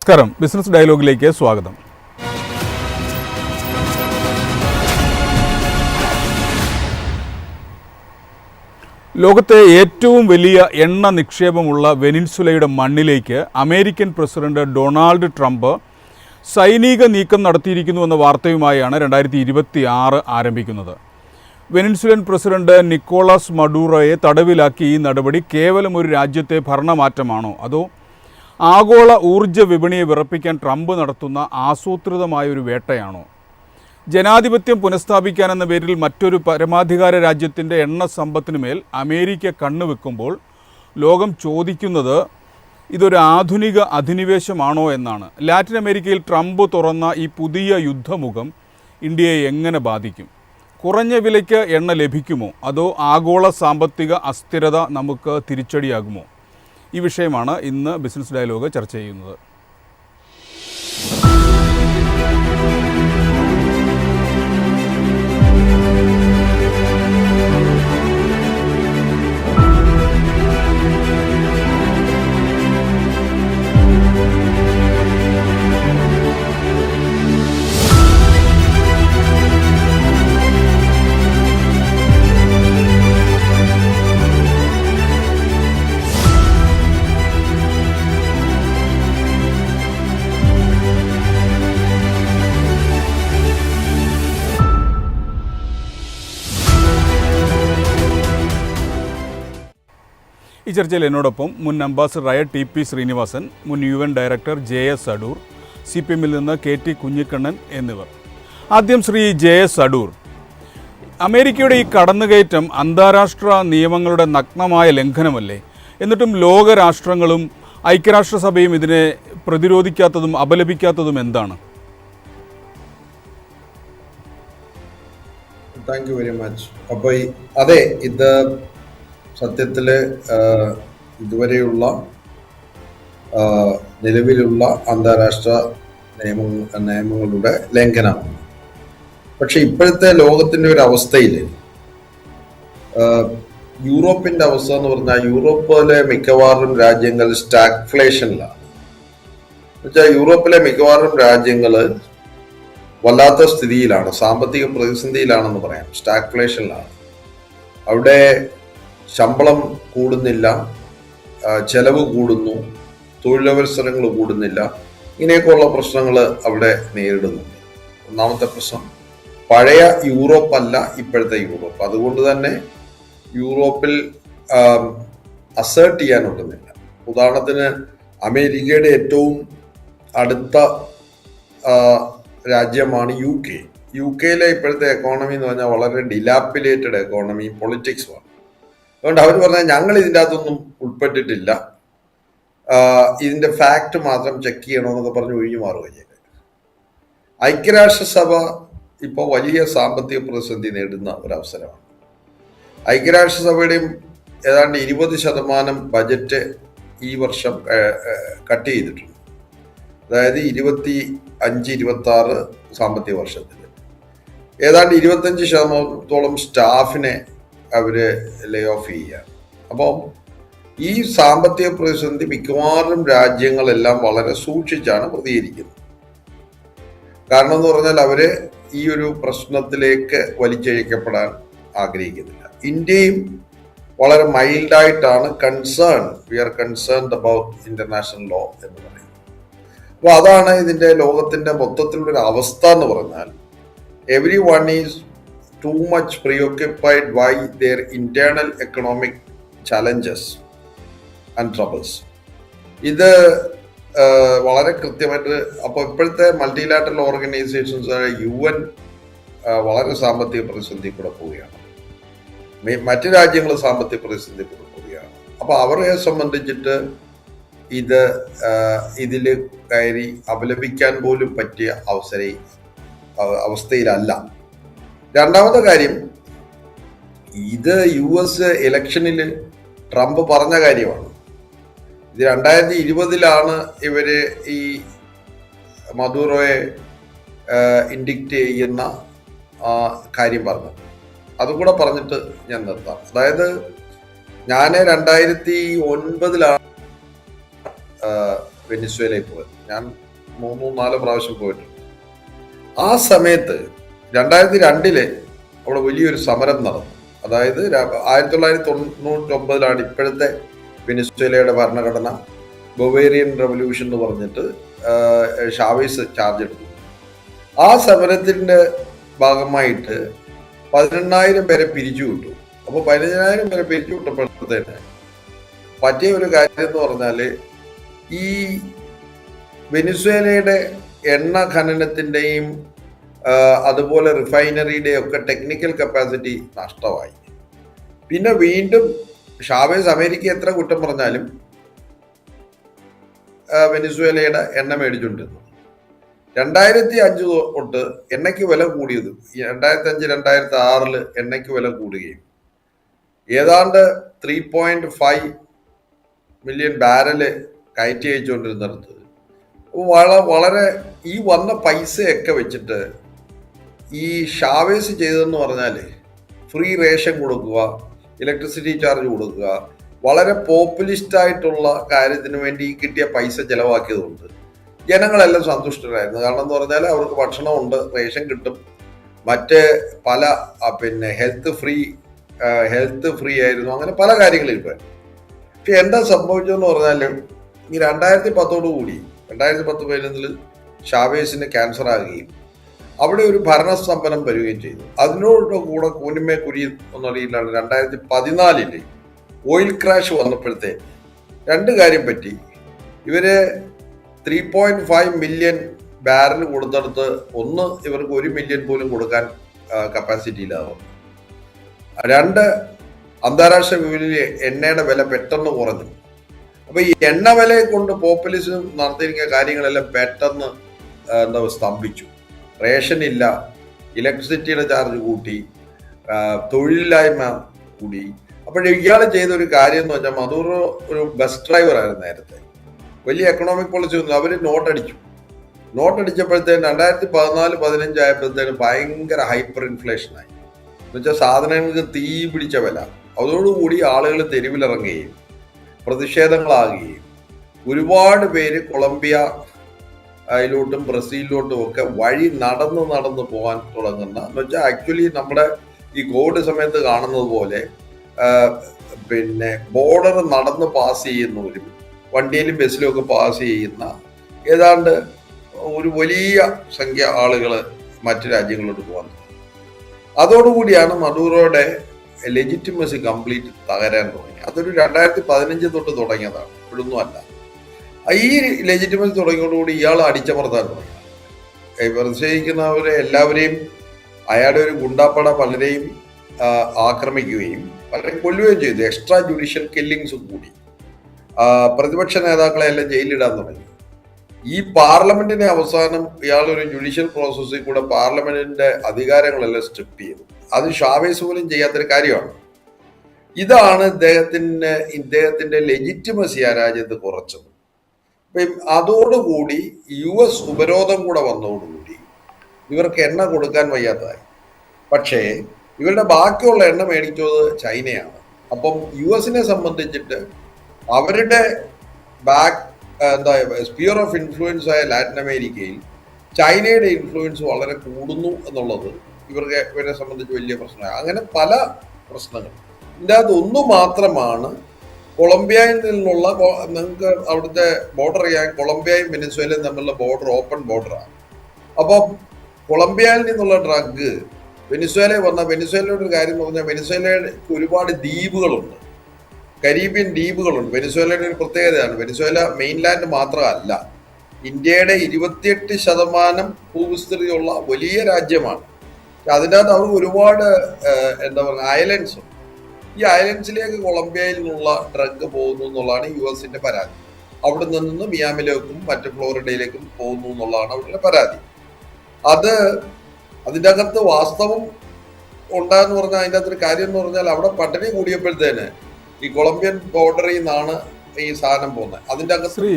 നമസ്കാരം, ബിസിനസ് ഡയലോഗിലേക്ക് സ്വാഗതം. ലോകത്തെ ഏറ്റവും വലിയ എണ്ണ നിക്ഷേപമുള്ള വെനിൻസുലയുടെ മണ്ണിലേക്ക് അമേരിക്കൻ പ്രസിഡന്റ് ഡൊണാൾഡ് ട്രംപ് സൈനിക നീക്കം നടത്തിയിരിക്കുന്നുവെന്ന വാർത്തയുമായാണ് 2026 ആരംഭിക്കുന്നത്. വെനിൻസുലൻ പ്രസിഡന്റ് നിക്കോളാസ് മഡൂറോയെ തടവിലാക്കി ഈ നടപടി കേവലം ഒരു രാജ്യത്തെ ഭരണമാറ്റമാണോ, അതോ ആഗോള ഊർജ്ജ വിപണിയെ വിറപ്പിക്കാൻ ട്രംപ് നടത്തുന്ന ആസൂത്രിതമായൊരു വേട്ടയാണോ? ജനാധിപത്യം പുനഃസ്ഥാപിക്കാനെന്ന പേരിൽ മറ്റൊരു പരമാധികാര രാജ്യത്തിൻ്റെ എണ്ണ സമ്പത്തിനുമേൽ അമേരിക്ക കണ്ണുവെക്കുമ്പോൾ ലോകം ചോദിക്കുന്നത് ഇതൊരു ആധുനിക അധിനിവേശമാണോ എന്നാണ്. ലാറ്റിൻ അമേരിക്കയിൽ ട്രംപ് തുറന്ന ഈ പുതിയ യുദ്ധമുഖം ഇന്ത്യയെ എങ്ങനെ ബാധിക്കും? കുറഞ്ഞ വിലയ്ക്ക് എണ്ണ ലഭിക്കുമോ, അതോ ആഗോള സാമ്പത്തിക അസ്ഥിരത നമുക്ക് തിരിച്ചടിയാകുമോ? ഈ വിഷയമാണ് ഇന്ന് ബിസിനസ് ഡയലോഗ് ചർച്ച ചെയ്യുന്നത്. ഈ ചർച്ചയിൽ എന്നോടൊപ്പം മുൻ അംബാസഡറായ TP ശ്രീനിവാസൻ, മുൻ UN ഡയറക്ടർ JS അടൂർ, CPM-ൽ നിന്ന് KT കുഞ്ഞിക്കണ്ണൻ എന്നിവർ. ആദ്യം ശ്രീ JS അടൂർ, അമേരിക്കയുടെ ഈ കടന്നുകയറ്റം അന്താരാഷ്ട്ര നിയമങ്ങളുടെ നഗ്നമായ ലംഘനമല്ലേ? എന്നിട്ടും ലോകരാഷ്ട്രങ്ങളും ഐക്യരാഷ്ട്രസഭയും ഇതിനെ പ്രതിരോധിക്കാത്തതും അപലപിക്കാത്തതും എന്താണ്? Thank you very much. അപ്പോൾ അതെ, ഇത് സത്യത്തിൽ ഇതുവരെയുള്ള നിലവിലുള്ള അന്താരാഷ്ട്ര നിയമങ്ങളുടെ ലംഘനമാണ്. പക്ഷെ ഇപ്പോഴത്തെ ലോകത്തിൻ്റെ ഒരു അവസ്ഥയിൽ യൂറോപ്പിൻ്റെ അവസ്ഥ എന്ന് പറഞ്ഞാൽ യൂറോപ്പിലെ മിക്കവാറും രാജ്യങ്ങൾ സ്റ്റാഗ്ഫ്ലേഷനിലാണ്. എന്നുവെച്ചാൽ യൂറോപ്പിലെ മിക്കവാറും രാജ്യങ്ങൾ വല്ലാത്ത സ്ഥിതിയിലാണ്, സാമ്പത്തിക പ്രതിസന്ധിയിലാണെന്ന് പറയാം, സ്റ്റാഗ്ഫ്ലേഷനിലാണ്. അവിടെ ശമ്പളം കൂടുന്നില്ല, ചെലവ് കൂടുന്നു, തൊഴിലവസരങ്ങൾ കൂടുന്നില്ല, ഇങ്ങനെയൊക്കെയുള്ള പ്രശ്നങ്ങൾ അവിടെ നേരിടുന്നുണ്ട്. ഒന്നാമത്തെ പ്രശ്നം, പഴയ യൂറോപ്പല്ല ഇപ്പോഴത്തെ യൂറോപ്പ്. അതുകൊണ്ട് തന്നെ യൂറോപ്പിൽ അസേർട്ട് ചെയ്യാൻ ഒട്ടുന്നില്ല. ഉദാഹരണത്തിന് അമേരിക്കയുടെ ഏറ്റവും അടുത്ത രാജ്യമാണ് UK. UK-യിലെ ഇപ്പോഴത്തെ എക്കോണമി എന്ന് പറഞ്ഞാൽ വളരെ ഡിലാപ്പിലേറ്റഡ് എക്കോണമി, പൊളിറ്റിക്സുമാണ്. അതുകൊണ്ട് അവർ പറഞ്ഞാൽ ഞങ്ങൾ ഇതിൻ്റെ അകത്തൊന്നും ഉൾപ്പെട്ടിട്ടില്ല, ഇതിൻ്റെ ഫാക്റ്റ് മാത്രം ചെക്ക് ചെയ്യണമെന്നൊക്കെ പറഞ്ഞ് ഒഴിഞ്ഞു മാറുക ചെയ്തത്. ഐക്യരാഷ്ട്രസഭ ഇപ്പോൾ വലിയ സാമ്പത്തിക പ്രതിസന്ധി നേരിടുന്ന ഒരവസരമാണ്. ഐക്യരാഷ്ട്രസഭയുടെയും ഏതാണ്ട് 20% ബജറ്റ് ഈ വർഷം കട്ട് ചെയ്തിട്ടുണ്ട്. അതായത് 25-26 സാമ്പത്തിക വർഷത്തിൽ ഏതാണ്ട് 25% സ്റ്റാഫിനെ അവർ ലേ ഓഫ് ചെയ്യുകയാണ്. അപ്പോൾ ഈ സാമ്പത്തിക പ്രതിസന്ധി മിക്കവാറും രാജ്യങ്ങളെല്ലാം വളരെ സൂക്ഷിച്ചാണ് പ്രതികരിക്കുന്നത്. കാരണം എന്ന് പറഞ്ഞാൽ അവർ ഈ ഒരു പ്രശ്നത്തിലേക്ക് വലിച്ചഴിക്കപ്പെടാൻ ആഗ്രഹിക്കുന്നില്ല. ഇന്ത്യയും വളരെ മൈൽഡായിട്ടാണ് we are concerned about international law എന്ന് പറയുന്നത്. അപ്പോൾ അതാണ് ഇതിൻ്റെ ലോകത്തിൻ്റെ മൊത്തത്തിലുള്ളൊരു അവസ്ഥ എന്ന് പറഞ്ഞാൽ, every one is too much preoccupied by their internal economic challenges and troubles. ഇത് വളരെ കൃത്യമായിട്ട്, അപ്പോൾ ഇപ്പോഴത്തെ മൾട്ടിലാറ്ററൽ ഓർഗനൈസേഷൻസ് UN വളരെ സാമ്പത്തിക പ്രതിസന്ധി കൂടെ പോവുകയാണ്, മറ്റു രാജ്യങ്ങൾ സാമ്പത്തിക പ്രതിസന്ധി കൂടെ പോവുകയാണ്. അപ്പോൾ അവരെ സംബന്ധിച്ചിട്ട് ഇതിൽ കയറി അപലപിക്കാൻ പോലും പറ്റിയ അവസ്ഥയിലല്ല. രണ്ടാമത്തെ കാര്യം, ഇത് US ഇലക്ഷനിൽ ട്രംപ് പറഞ്ഞ കാര്യമാണ്. ഇത് 2020-ലാണ് ഇവര് ഈ മദൂറോയെ ഇൻഡിക്റ്റ് ചെയ്യുന്ന കാര്യം പറഞ്ഞത്. അതും കൂടെ പറഞ്ഞിട്ട് ഞാൻ നിർത്താം. അതായത് ഞാൻ 2009-ലാണ് വെനിസ്വേലയിൽ പോയത്. ഞാൻ 3-4 പ്രാവശ്യം പോയിട്ടുണ്ട്. ആ സമയത്ത് 2002 അവിടെ വലിയൊരു സമരം നടന്നു. അതായത് 1999 ഇപ്പോഴത്തെ വെനിസ്വേലയുടെ ഭരണഘടന ബൊവേറിയൻ റവല്യൂഷൻ എന്ന് പറഞ്ഞിട്ട് ഷാവേസ് ചാർജ് എടുത്തു. ആ സമരത്തിന്റെ ഭാഗമായിട്ട് 18,000 പേരെ പിരിച്ചുവിട്ടു. അപ്പോൾ 15,000 പേരെ പിരിച്ചുവിട്ടപ്പോഴത്തേന് പറ്റിയ ഒരു കാര്യം എന്ന് പറഞ്ഞാൽ ഈ വെനിസ്വേലയുടെ എണ്ണ ഖനനത്തിൻ്റെയും അതുപോലെ റിഫൈനറിയുടെയും ഒക്കെ ടെക്നിക്കൽ കപ്പാസിറ്റി നഷ്ടമായി. പിന്നെ വീണ്ടും ഷാവേസ് അമേരിക്ക എത്ര കുറ്റം പറഞ്ഞാലും വെനിസ്വേലയുടെ എണ്ണ മേടിച്ചുകൊണ്ടിരുന്നു. 2005 തൊട്ട് എണ്ണയ്ക്ക് വില കൂടിയത് 2005-2006 എണ്ണയ്ക്ക് വില കൂടുകയും ഏതാണ്ട് 3.5 മില്യൺ ബാരല് കയറ്റി അയച്ചുകൊണ്ടിരുന്നിടത്ത് വളരെ ഈ വന്ന പൈസയൊക്കെ വെച്ചിട്ട് ഈ ഷാവേസ് ചെയ്തതെന്ന് പറഞ്ഞാൽ ഫ്രീ റേഷൻ കൊടുക്കുക, ഇലക്ട്രിസിറ്റി ചാർജ് കൊടുക്കുക, വളരെ പോപ്പുലിസ്റ്റ് ആയിട്ടുള്ള കാര്യത്തിന് വേണ്ടി കിട്ടിയ പൈസ ചെലവാക്കിയതുകൊണ്ട് ജനങ്ങളെല്ലാം സന്തുഷ്ടരായിരുന്നു. കാരണം എന്ന് പറഞ്ഞാൽ അവർക്ക് ഭക്ഷണമുണ്ട്, റേഷൻ കിട്ടും, മറ്റ് പല പിന്നെ ഹെൽത്ത് ഫ്രീ ആയിരുന്നു, അങ്ങനെ പല കാര്യങ്ങളും കിട്ടുമായിരുന്നു. പക്ഷെ എന്താ സംഭവിച്ചതെന്ന് പറഞ്ഞാൽ ഈ 2010 2011 ഷാവേസിന് ക്യാൻസർ ആകുകയും അവിടെ ഒരു ഭരണസ്തംഭനം വരികയും ചെയ്തു. അതിനോട് കൂടെ കൂനിമേ കുരി എന്നറിയില്ലാണ് 2014 ഓയിൽ ക്രാഷ് വന്നപ്പോഴത്തെ രണ്ട് കാര്യം പറ്റി. ഇവര് 3.5 മില്യൺ ബാരൽ കൊടുത്തെടുത്ത് ഇവർക്ക് 1 മില്യൺ പോലും കൊടുക്കാൻ കപ്പാസിറ്റി ഇല്ലാതെ വന്നു. 2, അന്താരാഷ്ട്ര വിപണിയിൽ എണ്ണയുടെ വില പെട്ടെന്ന് കുറഞ്ഞു. അപ്പൊ ഈ എണ്ണ വിലയെ കൊണ്ട് പോപ്പുലിസം നടത്തിയിരിക്കുന്ന കാര്യങ്ങളെല്ലാം പെട്ടെന്ന് സ്തംഭിച്ചു. റേഷൻ ഇല്ല, ഇലക്ട്രിസിറ്റിയുടെ ചാർജ് കൂട്ടി, തൊഴിലില്ലായ്മ കൂടി. അപ്പോൾ ഇയാൾ ചെയ്ത ഒരു കാര്യം എന്ന് വെച്ചാൽ മധൂർ ഒരു ബസ് ഡ്രൈവർ ആയിരുന്നു നേരത്തെ, വലിയ എക്കണോമിക് പോളിസി ഒന്നും. അവർ നോട്ടടിച്ചപ്പോഴത്തേന് 2014-15 ആയപ്പോഴത്തേനും ഭയങ്കര ഹൈപ്പർ ഇൻഫ്ലേഷനായി. എന്നുവെച്ചാൽ സാധനങ്ങൾക്ക് തീ പിടിച്ച വില. അതോടുകൂടി ആളുകൾ തെരുവിലിറങ്ങുകയും പ്രതിഷേധങ്ങളാകുകയും ഒരുപാട് പേര് കൊളംബിയയിലോട്ടും ബ്രസീലിലോട്ടും ഒക്കെ വഴി നടന്ന് പോകാൻ തുടങ്ങുന്ന എന്ന് വെച്ചാൽ ആക്ച്വലി നമ്മുടെ ഈ കോവിഡ് സമയത്ത് കാണുന്നത് പോലെ പിന്നെ ബോർഡർ നടന്ന് പാസ് ചെയ്യുന്നവരും വണ്ടിയിലും ബസ്സിലും ഒക്കെ പാസ് ചെയ്യുന്ന ഏതാണ്ട് ഒരു വലിയ സംഖ്യ ആളുകൾ മറ്റു രാജ്യങ്ങളിലോട്ട് പോകാൻ. അതോടുകൂടിയാണ് മഡൂറോയുടെ ലെജിറ്റിമസി കംപ്ലീറ്റ് തകരാൻ തുടങ്ങി. അതൊരു 2015 തൊട്ട് തുടങ്ങിയതാണ്, ഇപ്പോഴൊന്നും അല്ല. ഈ ലെജിറ്റിമസി തുടങ്ങിയതോടുകൂടി ഇയാൾ അടിച്ചമർത്താൻ തുടങ്ങി. പ്രതിഷേധിക്കുന്നവരെ എല്ലാവരെയും അയാളുടെ ഒരു ഗുണ്ടാപ്പട പലരെയും ആക്രമിക്കുകയും പലരെയും കൊല്ലുകയും ചെയ്തു. എക്സ്ട്രാ ജുഡീഷ്യൽ കില്ലിങ്സ് കൂടി. പ്രതിപക്ഷ നേതാക്കളെ എല്ലാം ജയിലിടാൻ തുടങ്ങി. ഈ പാർലമെന്റിനെ അവസാനം ഇയാളൊരു ജുഡീഷ്യൽ പ്രോസസ്സിൽ കൂടെ പാർലമെന്റിന്റെ അധികാരങ്ങളെല്ലാം സ്ട്രിപ്പ് ചെയ്തു. അത് ഷാവേസ് പോലും ചെയ്യാത്തൊരു കാര്യമാണ്. ഇതാണ് ഇദ്ദേഹത്തിന്റെ ലെജിറ്റിമസി ആ രാജ്യത്ത് കുറച്ചത്. അതോടുകൂടി US ഉപരോധം കൂടെ വന്നതോടുകൂടി ഇവർക്ക് എണ്ണ കൊടുക്കാൻ വയ്യാത്തതായി. പക്ഷേ ഇവരുടെ ബാക്കിയുള്ള എണ്ണ മേടിച്ചത് ചൈനയാണ്. അപ്പം US സംബന്ധിച്ചിട്ട് അവരുടെ സ്പിയർ ഓഫ് ഇൻഫ്ലുവൻസ് ആയ ലാറ്റിൻ അമേരിക്കയിൽ ചൈനയുടെ ഇൻഫ്ലുവൻസ് വളരെ കൂടുന്നു എന്നുള്ളത് ഇവരെ സംബന്ധിച്ച് വലിയ പ്രശ്നമാണ്. അങ്ങനെ പല പ്രശ്നങ്ങൾ. ഇതിൻ്റെ അകത്ത് ഒന്ന് മാത്രമാണ് കൊളംബിയയിൽ നിന്നുള്ള, നിങ്ങൾക്ക് അവിടുത്തെ ബോർഡർ ചെയ്യാൻ കൊളംബിയയും വെനിസ്വേലയും തമ്മിലുള്ള ബോർഡർ ഓപ്പൺ ബോർഡറാണ്. അപ്പം കൊളംബിയയിൽ നിന്നുള്ള ഡ്രഗ് വെനിസ്വേലയിൽ വെനിസ്വേലയുടെ ഒരു കാര്യം എന്ന് പറഞ്ഞാൽ വെനിസ്വേലയിൽ ഒരുപാട് ദ്വീപുകളുണ്ട്, കരീബിയൻ ദ്വീപുകളുണ്ട്. വെനിസ്വേലയുടെ ഒരു പ്രത്യേകതയാണ്, വെനിസ്വേല മെയിൻലാൻഡ് മാത്രമല്ല, ഇന്ത്യയുടെ 28% ഭൂവിസ്തൃതിയുള്ള വലിയ രാജ്യമാണ്. അതിൻ്റെ അകത്ത് അവർക്ക് ഒരുപാട് ഐലൻഡ്സ് ഉണ്ട്. ഈ ഐലൻഡ്സിലേക്ക് കൊളംബിയയിൽ നിന്നുള്ള ഡ്രഗ് പോകുന്നു എന്നുള്ളതാണ് US പരാതി. അവിടെ നിന്ന് മിയാമിലേക്കും മറ്റ് ഫ്ലോറിഡയിലേക്കും പോകുന്നു എന്നുള്ളതാണ് അവരുടെ പരാതി. അതിൻ്റെ അകത്ത് വാസ്തവം ഉണ്ടാന്ന് പറഞ്ഞാൽ അതിൻ്റെ അകത്തൊരു കാര്യം എന്ന് പറഞ്ഞാൽ അവിടെ പട്ടിണി കൂടിയപ്പോഴത്തേന് ഈ കൊളംബിയൻ ബോർഡറിൽ നിന്നാണ് ഈ സാധനം പോകുന്നത്. അതിൻ്റെ അകത്ത് ശ്രീ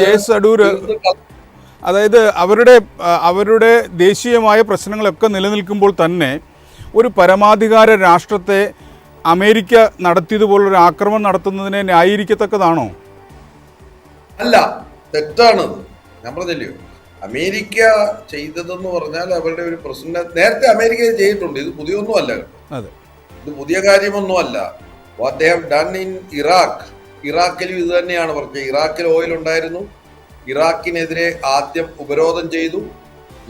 ജയസ് അടൂര്, അതായത് അവരുടെ ദേശീയമായ പ്രശ്നങ്ങളൊക്കെ നിലനിൽക്കുമ്പോൾ തന്നെ ഒരു പരമാധികാര രാഷ്ട്രത്തെ അമേരിക്ക നടത്തിയതുപോലൊരു ആക്രമണം നടത്തുന്നതിനെ ന്യായീകരിക്കത്തക്കതാണോ? അല്ല, തെറ്റാണത്. ഞാൻ പറഞ്ഞില്ലയോ, അമേരിക്ക ചെയ്തതെന്ന് പറഞ്ഞാൽ അവരുടെ ഒരു പ്രസിഡന്റ് നേരത്തെ അമേരിക്ക ചെയ്തിട്ടുണ്ട്. ഇത് പുതിയൊന്നും അല്ല, ഇത് പുതിയ കാര്യമൊന്നുമല്ല. What they have done in ഇറാഖിലും ഇത് തന്നെയാണ് പറഞ്ഞത്. ഇറാഖിൽ ഓയിൽ ഉണ്ടായിരുന്നു, ഇറാഖിനെതിരെ ആദ്യം ഉപരോധം ചെയ്തു.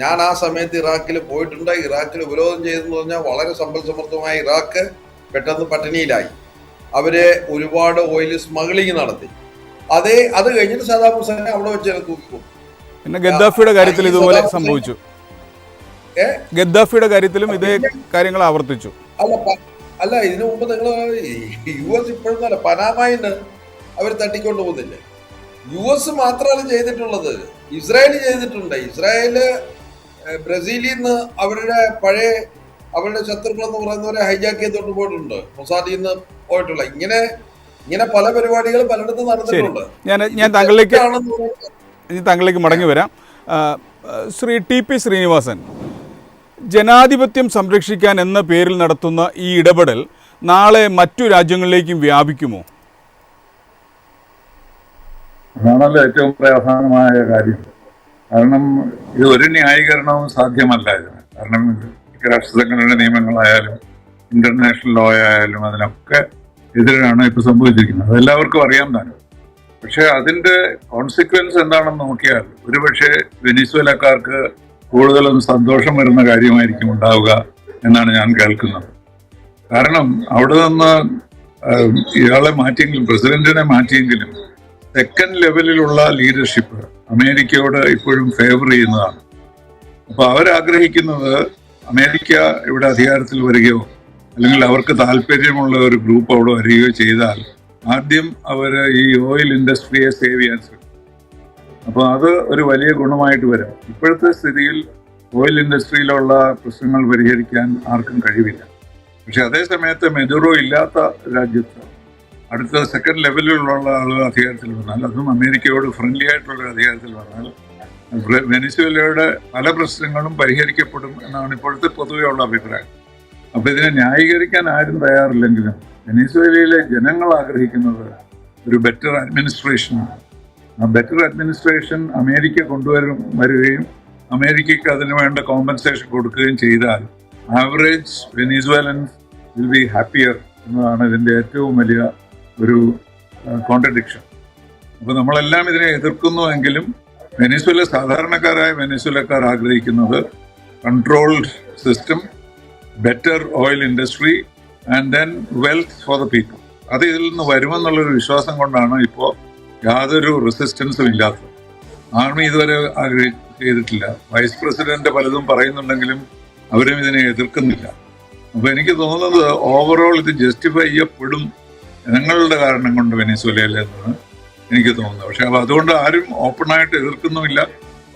ഞാൻ ആ സമയത്ത് ഇറാഖിൽ പോയിട്ടുണ്ട്. ഇറാഖിൽ ഉപരോധം ചെയ്തെന്ന് പറഞ്ഞാൽ വളരെ സമ്പൽ സമൃദ്ധമായ ഇറാഖ് പെട്ടെന്ന് പട്ടിണിയിലായി. അവര് ഒരുപാട് ഓയിൽ സ്മഗ്ലിംഗ് നടത്തി. അത് കഴിഞ്ഞിട്ട് സദാം ഹുസൈനെ അവിടെ വെച്ച് തൂക്കിക്കൊണ്ടു. പിന്നെ ഗദ്ദാഫിയുടെ കാര്യത്തിൽ ഇതുപോലെ സംഭവിച്ചു. ഗദ്ദാഫിയുടെ കാര്യത്തിലും ഇതേ കാര്യങ്ങൾ ആവർത്തിച്ചു. അല്ല ഇതിനു മുമ്പ് നിങ്ങൾ US ഇപ്പോഴൊന്നുമല്ല, പനാമയിന് അവർ തട്ടിക്കൊണ്ടു പോകുന്നില്ലേ. US മാത്രമാണ് ചെയ്തിട്ടുള്ളത്, ഇസ്രായേൽ ചെയ്തിട്ടുണ്ട്. ഇസ്രായേല് ബ്രസീലിൽ നിന്ന് അവരുടെ ശത്രുക്കൾ എന്ന് പറയുന്നവരെ ഹൈജാക്ക് ചെയ്തോണ്ട് പോയിട്ടുണ്ട്, മൊസാദിൽ നിന്ന് പോയിട്ടുള്ള. ഇങ്ങനെ പല പരിപാടികളും പലയിടത്തും നടന്നിട്ടുണ്ട്. ഞാൻ താങ്കളിലേക്ക് മടങ്ങി വരാം. ശ്രീ TP ശ്രീനിവാസൻ, ജനാധിപത്യം സംരക്ഷിക്കാൻ എന്ന പേരിൽ നടത്തുന്ന ഈ ഇടപെടൽ നാളെ മറ്റു രാജ്യങ്ങളിലേക്കും വ്യാപിക്കുമോ? അതാണല്ലോ ഏറ്റവും പ്രധാനമായ കാര്യം. കാരണം ഇത് ഒരു ന്യായീകരണവും സാധ്യമല്ല ഇതിന്. കാരണം രാഷ്ട്രസംഘടനയുടെ നിയമങ്ങളായാലും ഇന്റർനാഷണൽ ലോ ആയാലും അതിനൊക്കെ എതിരാണ് ഇപ്പൊ സംഭവിച്ചിരിക്കുന്നത്. അതെല്ലാവർക്കും അറിയാം താനും. പക്ഷെ അതിന്റെ കോൺസിക്വൻസ് എന്താണെന്ന് നോക്കിയാൽ ഒരുപക്ഷെ വെനിസ്വേലക്കാർക്ക് കൂടുതലും സന്തോഷം വരുന്ന കാര്യമായിരിക്കും ഉണ്ടാവുക എന്നാണ് ഞാൻ കേൾക്കുന്നത്. കാരണം അവിടെ നിന്ന് ഇയാളെ മാറ്റിയെങ്കിലും, പ്രസിഡന്റിനെ മാറ്റിയെങ്കിലും സെക്കൻഡ് ലെവലിലുള്ള ലീഡർഷിപ്പ് അമേരിക്കയോട് ഇപ്പോഴും ഫേവർ ചെയ്യുന്നതാണ്. അപ്പൊ അവരാഗ്രഹിക്കുന്നത് അമേരിക്ക ഇവിടെ അധികാരത്തിൽ വരികയോ അല്ലെങ്കിൽ അവർക്ക് താല്പര്യമുള്ള ഒരു ഗ്രൂപ്പ് അവിടെ വരികയോ ചെയ്താൽ ആദ്യം അവർ ഈ ഓയിൽ ഇൻഡസ്ട്രിയെ സേവ് ചെയ്യാൻ ശ്രമിക്കും. അപ്പോൾ അത് ഒരു വലിയ ഗുണമായിട്ട് വരും. ഇപ്പോഴത്തെ സ്ഥിതിയിൽ ഓയിൽ ഇൻഡസ്ട്രിയിലുള്ള പ്രശ്നങ്ങൾ പരിഹരിക്കാൻ ആർക്കും കഴിവില്ല. പക്ഷെ അതേ സമയത്ത് മെജൂറോ ഇല്ലാത്ത രാജ്യത്ത് അടുത്ത സെക്കൻഡ് ലെവലിലുള്ള ആളുകൾ അധികാരത്തിൽ വന്നാൽ, അതും അമേരിക്കയോട് ഫ്രണ്ട്ലി ആയിട്ടുള്ള അധികാരത്തിൽ വന്നാൽ വെനിസ്വേലയുടെ പല പ്രശ്നങ്ങളും പരിഹരിക്കപ്പെടും എന്നാണ് ഇപ്പോഴത്തെ പൊതുവെയുള്ള അഭിപ്രായം. അപ്പൊ ഇതിനെ ന്യായീകരിക്കാൻ ആരും തയ്യാറില്ലെങ്കിലും വെനിസ്വേലയിലെ ജനങ്ങൾ ആഗ്രഹിക്കുന്നത് ഒരു ബെറ്റർ അഡ്മിനിസ്ട്രേഷനാണ്. ആ ബെറ്റർ അഡ്മിനിസ്ട്രേഷൻ അമേരിക്ക വരികയും അമേരിക്കയ്ക്ക് അതിന് വേണ്ട കോമ്പൻസേഷൻ കൊടുക്കുകയും ചെയ്താൽ ആവറേജ് വെനിസ്വേലൻസ് വിൽ ബി ഹാപ്പിയർ എന്നതാണ് ഇതിൻ്റെ ഏറ്റവും വലിയ ഒരു കോൺട്രഡിക്ഷൻ. അപ്പോൾ നമ്മളെല്ലാം ഇതിനെ എതിർക്കുന്നുവെങ്കിലും സാധാരണക്കാരായ വെനിസ്വേലക്കാർ ആഗ്രഹിക്കുന്നത് controlled system, better oil industry and then wealth for the people. അത് ഇതിൽ നിന്ന് വരുമെന്നുള്ളൊരു വിശ്വാസം കൊണ്ടാണ് ഇപ്പോൾ യാതൊരു റെസിസ്റ്റൻസും ഇല്ലാത്തത്. ആർമി ഇതുവരെ ചെയ്തിട്ടില്ല. വൈസ് പ്രസിഡന്റ് പലതും പറയുന്നുണ്ടെങ്കിലും അവരും ഇതിനെ എതിർക്കുന്നില്ല. അപ്പൊ എനിക്ക് തോന്നുന്നത് ഓവറോൾ ഇത് ജസ്റ്റിഫൈ ചെയ്യപ്പെടും ജനങ്ങളുടെ കാരണം കൊണ്ട് വെനിസ്വേലയിൽ എന്നാണ് എനിക്ക് തോന്നുന്നത്. പക്ഷെ അതുകൊണ്ട് ആരും ഓപ്പണായിട്ട് എതിർക്കുന്നുമില്ല,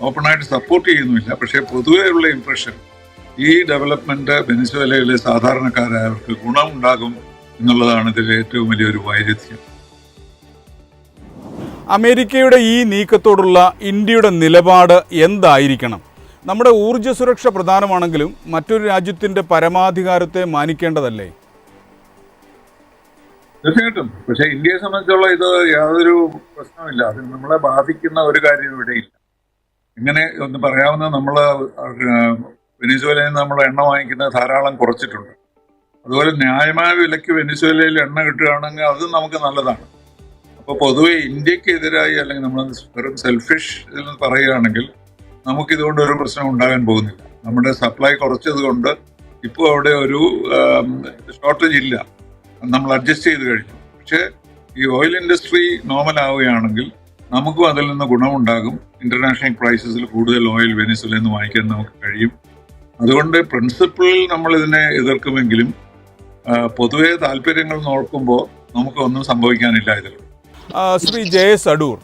ഓപ്പണായിട്ട് സപ്പോർട്ട് ചെയ്യുന്നുമില്ല. പക്ഷെ പൊതുവെയുള്ള ഇംപ്രഷൻ ഈ ഡെവലപ്മെന്റ് വെനിസ്വേലയിലെ സാധാരണക്കാരായവർക്ക് ഗുണമുണ്ടാകും എന്നുള്ളതാണ് ഇതിലെ ഏറ്റവും വലിയൊരു വൈരുദ്ധ്യം. അമേരിക്കയുടെ ഈ നീക്കത്തോടുള്ള ഇന്ത്യയുടെ നിലപാട് എന്തായിരിക്കണം? നമ്മുടെ ഊർജ്ജ സുരക്ഷ പ്രധാനമാണെങ്കിലും മറ്റൊരു രാജ്യത്തിന്റെ പരമാധികാരത്തെ മാനിക്കേണ്ടതല്ലേ? തീർച്ചയായിട്ടും. പക്ഷെ ഇന്ത്യയെ സംബന്ധിച്ചുള്ള ഇത് യാതൊരു പ്രശ്നമില്ല. അത് നമ്മളെ ബാധിക്കുന്ന ഒരു കാര്യം ഇവിടെയില്ല. ഇങ്ങനെ ഒന്ന് പറയാവുന്ന നമ്മൾ വെനിസ്വേലയിൽ നിന്ന് നമ്മൾ എണ്ണ വാങ്ങിക്കുന്നത് ധാരാളം കുറച്ചിട്ടുണ്ട്. അതുപോലെ ന്യായമായ വിലയ്ക്ക് വെനിസ്വേലയിൽ എണ്ണ കിട്ടുകയാണെങ്കിൽ അതും നമുക്ക് നല്ലതാണ്. അപ്പോൾ പൊതുവെ ഇന്ത്യക്കെതിരായി അല്ലെങ്കിൽ നമ്മൾ വെറും സെൽഫിഷ് ഇതിൽ പറയുകയാണെങ്കിൽ നമുക്കിതുകൊണ്ട് ഒരു പ്രശ്നം ഉണ്ടാകാൻ പോകുന്നില്ല. നമ്മുടെ സപ്ലൈ കുറച്ചത് കൊണ്ട് ഇപ്പോൾ അവിടെ ഒരു ഷോർട്ടേജ് ഇല്ല, നമ്മൾ അഡ്ജസ്റ്റ് ചെയ്ത് കഴിഞ്ഞു. പക്ഷേ ഈ ഓയിൽ ഇൻഡസ്ട്രി നോർമൽ ആവുകയാണെങ്കിൽ നമുക്കും അതിൽ നിന്ന് ഗുണമുണ്ടാകും. ഇന്റർനാഷണൽ പ്രൈസസിൽ കൂടുതൽ ഓയിൽ വെനിസ്വേലയിൽ നിന്ന് വാങ്ങിക്കാൻ നമുക്ക് കഴിയും. അതുകൊണ്ട് പ്രിൻസിപ്പിളിൽ നമ്മൾ ഇതിനെ എതിർക്കുമെങ്കിലും പൊതുവെ താല്പര്യങ്ങൾ നോക്കുമ്പോൾ നമുക്ക് ഒന്നും സംഭവിക്കാനില്ല ഇതിൽ. ശ്രീ JS അടൂർ,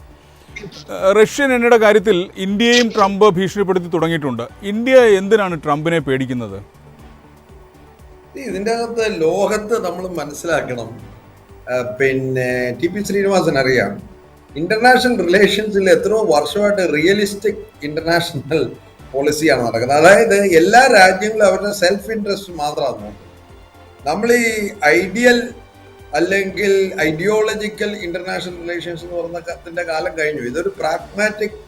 റഷ്യൻ എണ്ണയുടെ കാര്യത്തിൽ ഇന്ത്യയും ട്രംപ് ഭീഷണിപ്പെടുത്തി തുടങ്ങിയിട്ടുണ്ട്. ഇന്ത്യ എന്തിനാണ് ട്രംപിനെ പേടിക്കുന്നത്? ഇതിൻ്റെ അകത്ത് ലോകത്ത് നമ്മൾ മനസ്സിലാക്കണം. പിന്നെ TP ശ്രീനിവാസൻ അറിയാം, ഇന്റർനാഷണൽ റിലേഷൻസിൽ എത്രയോ വർഷമായിട്ട് റിയലിസ്റ്റിക് ഇന്റർനാഷണൽ പോളിസിയാണ് നടക്കുന്നത്. അതായത് എല്ലാ രാജ്യങ്ങളും അവരുടെ സെൽഫ് ഇൻട്രസ്റ്റ് മാത്രമാണ് നോക്കുന്നത്. നമ്മൾ ഈ ഐഡിയൽ അല്ലെങ്കിൽ ഐഡിയോളജിക്കൽ ഇന്റർനാഷണൽ റിലേഷൻസ് എന്ന് പറഞ്ഞതിന്റെ കാലം കഴിഞ്ഞു. ഇതൊരു പ്രാഗ്മാറ്റിക്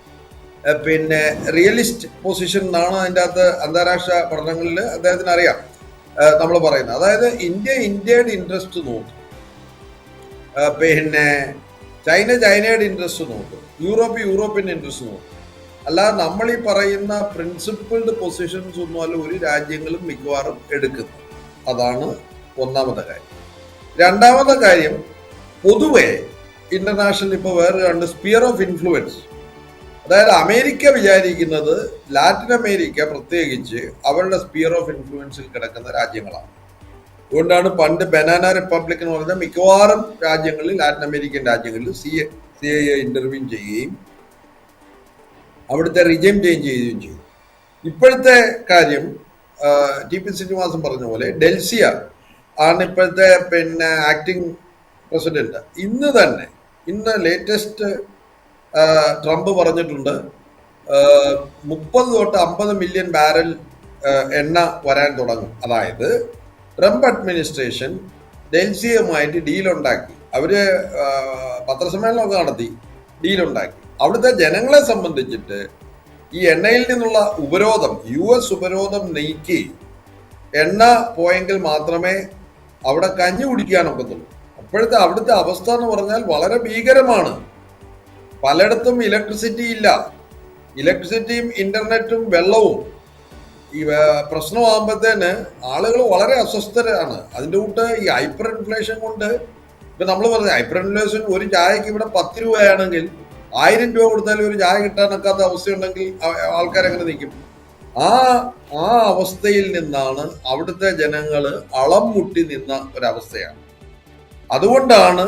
പിന്നെ റിയലിസ്റ്റ് പൊസിഷൻ എന്നാണ് അതിൻ്റെ അകത്ത് അന്താരാഷ്ട്ര പഠനങ്ങളിൽ അദ്ദേഹത്തിന് അറിയാം നമ്മൾ പറയുന്നത്. അതായത് ഇന്ത്യയുടെ ഇൻട്രസ്റ്റ് നോക്കും, പിന്നെ ചൈനയുടെ ഇൻട്രസ്റ്റ് നോക്കും, യൂറോപ്യൻ ഇൻട്രസ്റ്റ് നോക്കും. അല്ലാതെ നമ്മൾ ഈ പറയുന്ന പ്രിൻസിപ്പിൾഡ് പൊസിഷൻസ് ഒന്നും അല്ല ഒരു രാജ്യങ്ങളും മിക്കവാറും എടുക്കുന്നത്. അതാണ് ഒന്നാമത്തെ കാര്യം. രണ്ടാമത്തെ കാര്യം, പൊതുവെ ഇന്റർനാഷണൽ ഇപ്പോൾ വേറെ രണ്ട് സ്പിയർ ഓഫ് ഇൻഫ്ലുവൻസ്. അതായത് അമേരിക്ക വിചാരിക്കുന്നത് ലാറ്റിൻ അമേരിക്ക പ്രത്യേകിച്ച് അവരുടെ സ്പിയർ ഓഫ് ഇൻഫ്ലുവൻസിൽ കിടക്കുന്ന രാജ്യങ്ങളാണ്. അതുകൊണ്ടാണ് പണ്ട് ബനാന റിപ്പബ്ലിക് എന്ന് പറഞ്ഞാൽ മിക്കവാറും രാജ്യങ്ങളിൽ, ലാറ്റിൻ അമേരിക്കൻ രാജ്യങ്ങളിൽ CIA ഇന്റർവ്യൂ ചെയ്യുകയും അവിടുത്തെ റിജൈം ചേഞ്ച് ചെയ്യുകയും ചെയ്തു. ഇപ്പോഴത്തെ കാര്യം TP ശ്രീനിവാസൻ പറഞ്ഞ പോലെ ഡെൽസിയ ആണ് ഇപ്പോഴത്തെ പിന്നെ ആക്ടിങ് പ്രസിഡന്റ്. ഇന്ന് ലേറ്റസ്റ്റ് ട്രംപ് പറഞ്ഞിട്ടുണ്ട് 30 തൊട്ട് 50 മില്യൺ ബാരൽ എണ്ണ വരാൻ തുടങ്ങും. അതായത് ട്രംപ് അഡ്മിനിസ്ട്രേഷൻ ഡെൽസിയുമായിട്ട് ഡീലുണ്ടാക്കി, അവര് പത്രസമ്മേളനമൊക്കെ നടത്തി ഡീലുണ്ടാക്കി. അവിടുത്തെ ജനങ്ങളെ സംബന്ധിച്ചിട്ട് ഈ എണ്ണയിൽ നിന്നുള്ള ഉപരോധം, US ഉപരോധം നീക്കി എണ്ണ പോയെങ്കിൽ മാത്രമേ അവിടെ കഞ്ഞി കുടിക്കാനൊക്കത്തുള്ളൂ. അവിടുത്തെ അവസ്ഥ എന്ന് പറഞ്ഞാൽ വളരെ ഭീകരമാണ്. പലയിടത്തും ഇലക്ട്രിസിറ്റി ഇല്ല. ഇലക്ട്രിസിറ്റിയും ഇന്റർനെറ്റും വെള്ളവും ഈ പ്രശ്നമാകുമ്പോഴത്തേന് ആളുകൾ വളരെ അസ്വസ്ഥരാണ്. അതിൻ്റെ കൂട്ട് ഈ ഹൈപ്പർ ഇൻഫ്ലേഷൻ കൊണ്ട് ഇപ്പൊ നമ്മൾ പറഞ്ഞ ഹൈപ്പർ ഇൻഫ്ലേഷൻ, ഒരു ചായക്ക് ഇവിടെ 10 രൂപയാണെങ്കിൽ 1000 രൂപ കൊടുത്താലും ഒരു ചായ കിട്ടാനൊക്കാത്ത അവസ്ഥയുണ്ടെങ്കിൽ ആൾക്കാരെങ്ങനെ നിൽക്കും? ആ അവസ്ഥയിൽ നിന്നാണ് അവിടുത്തെ ജനങ്ങൾ അളം മുട്ടി നിന്ന ഒരവസ്ഥയാണ്. അതുകൊണ്ടാണ്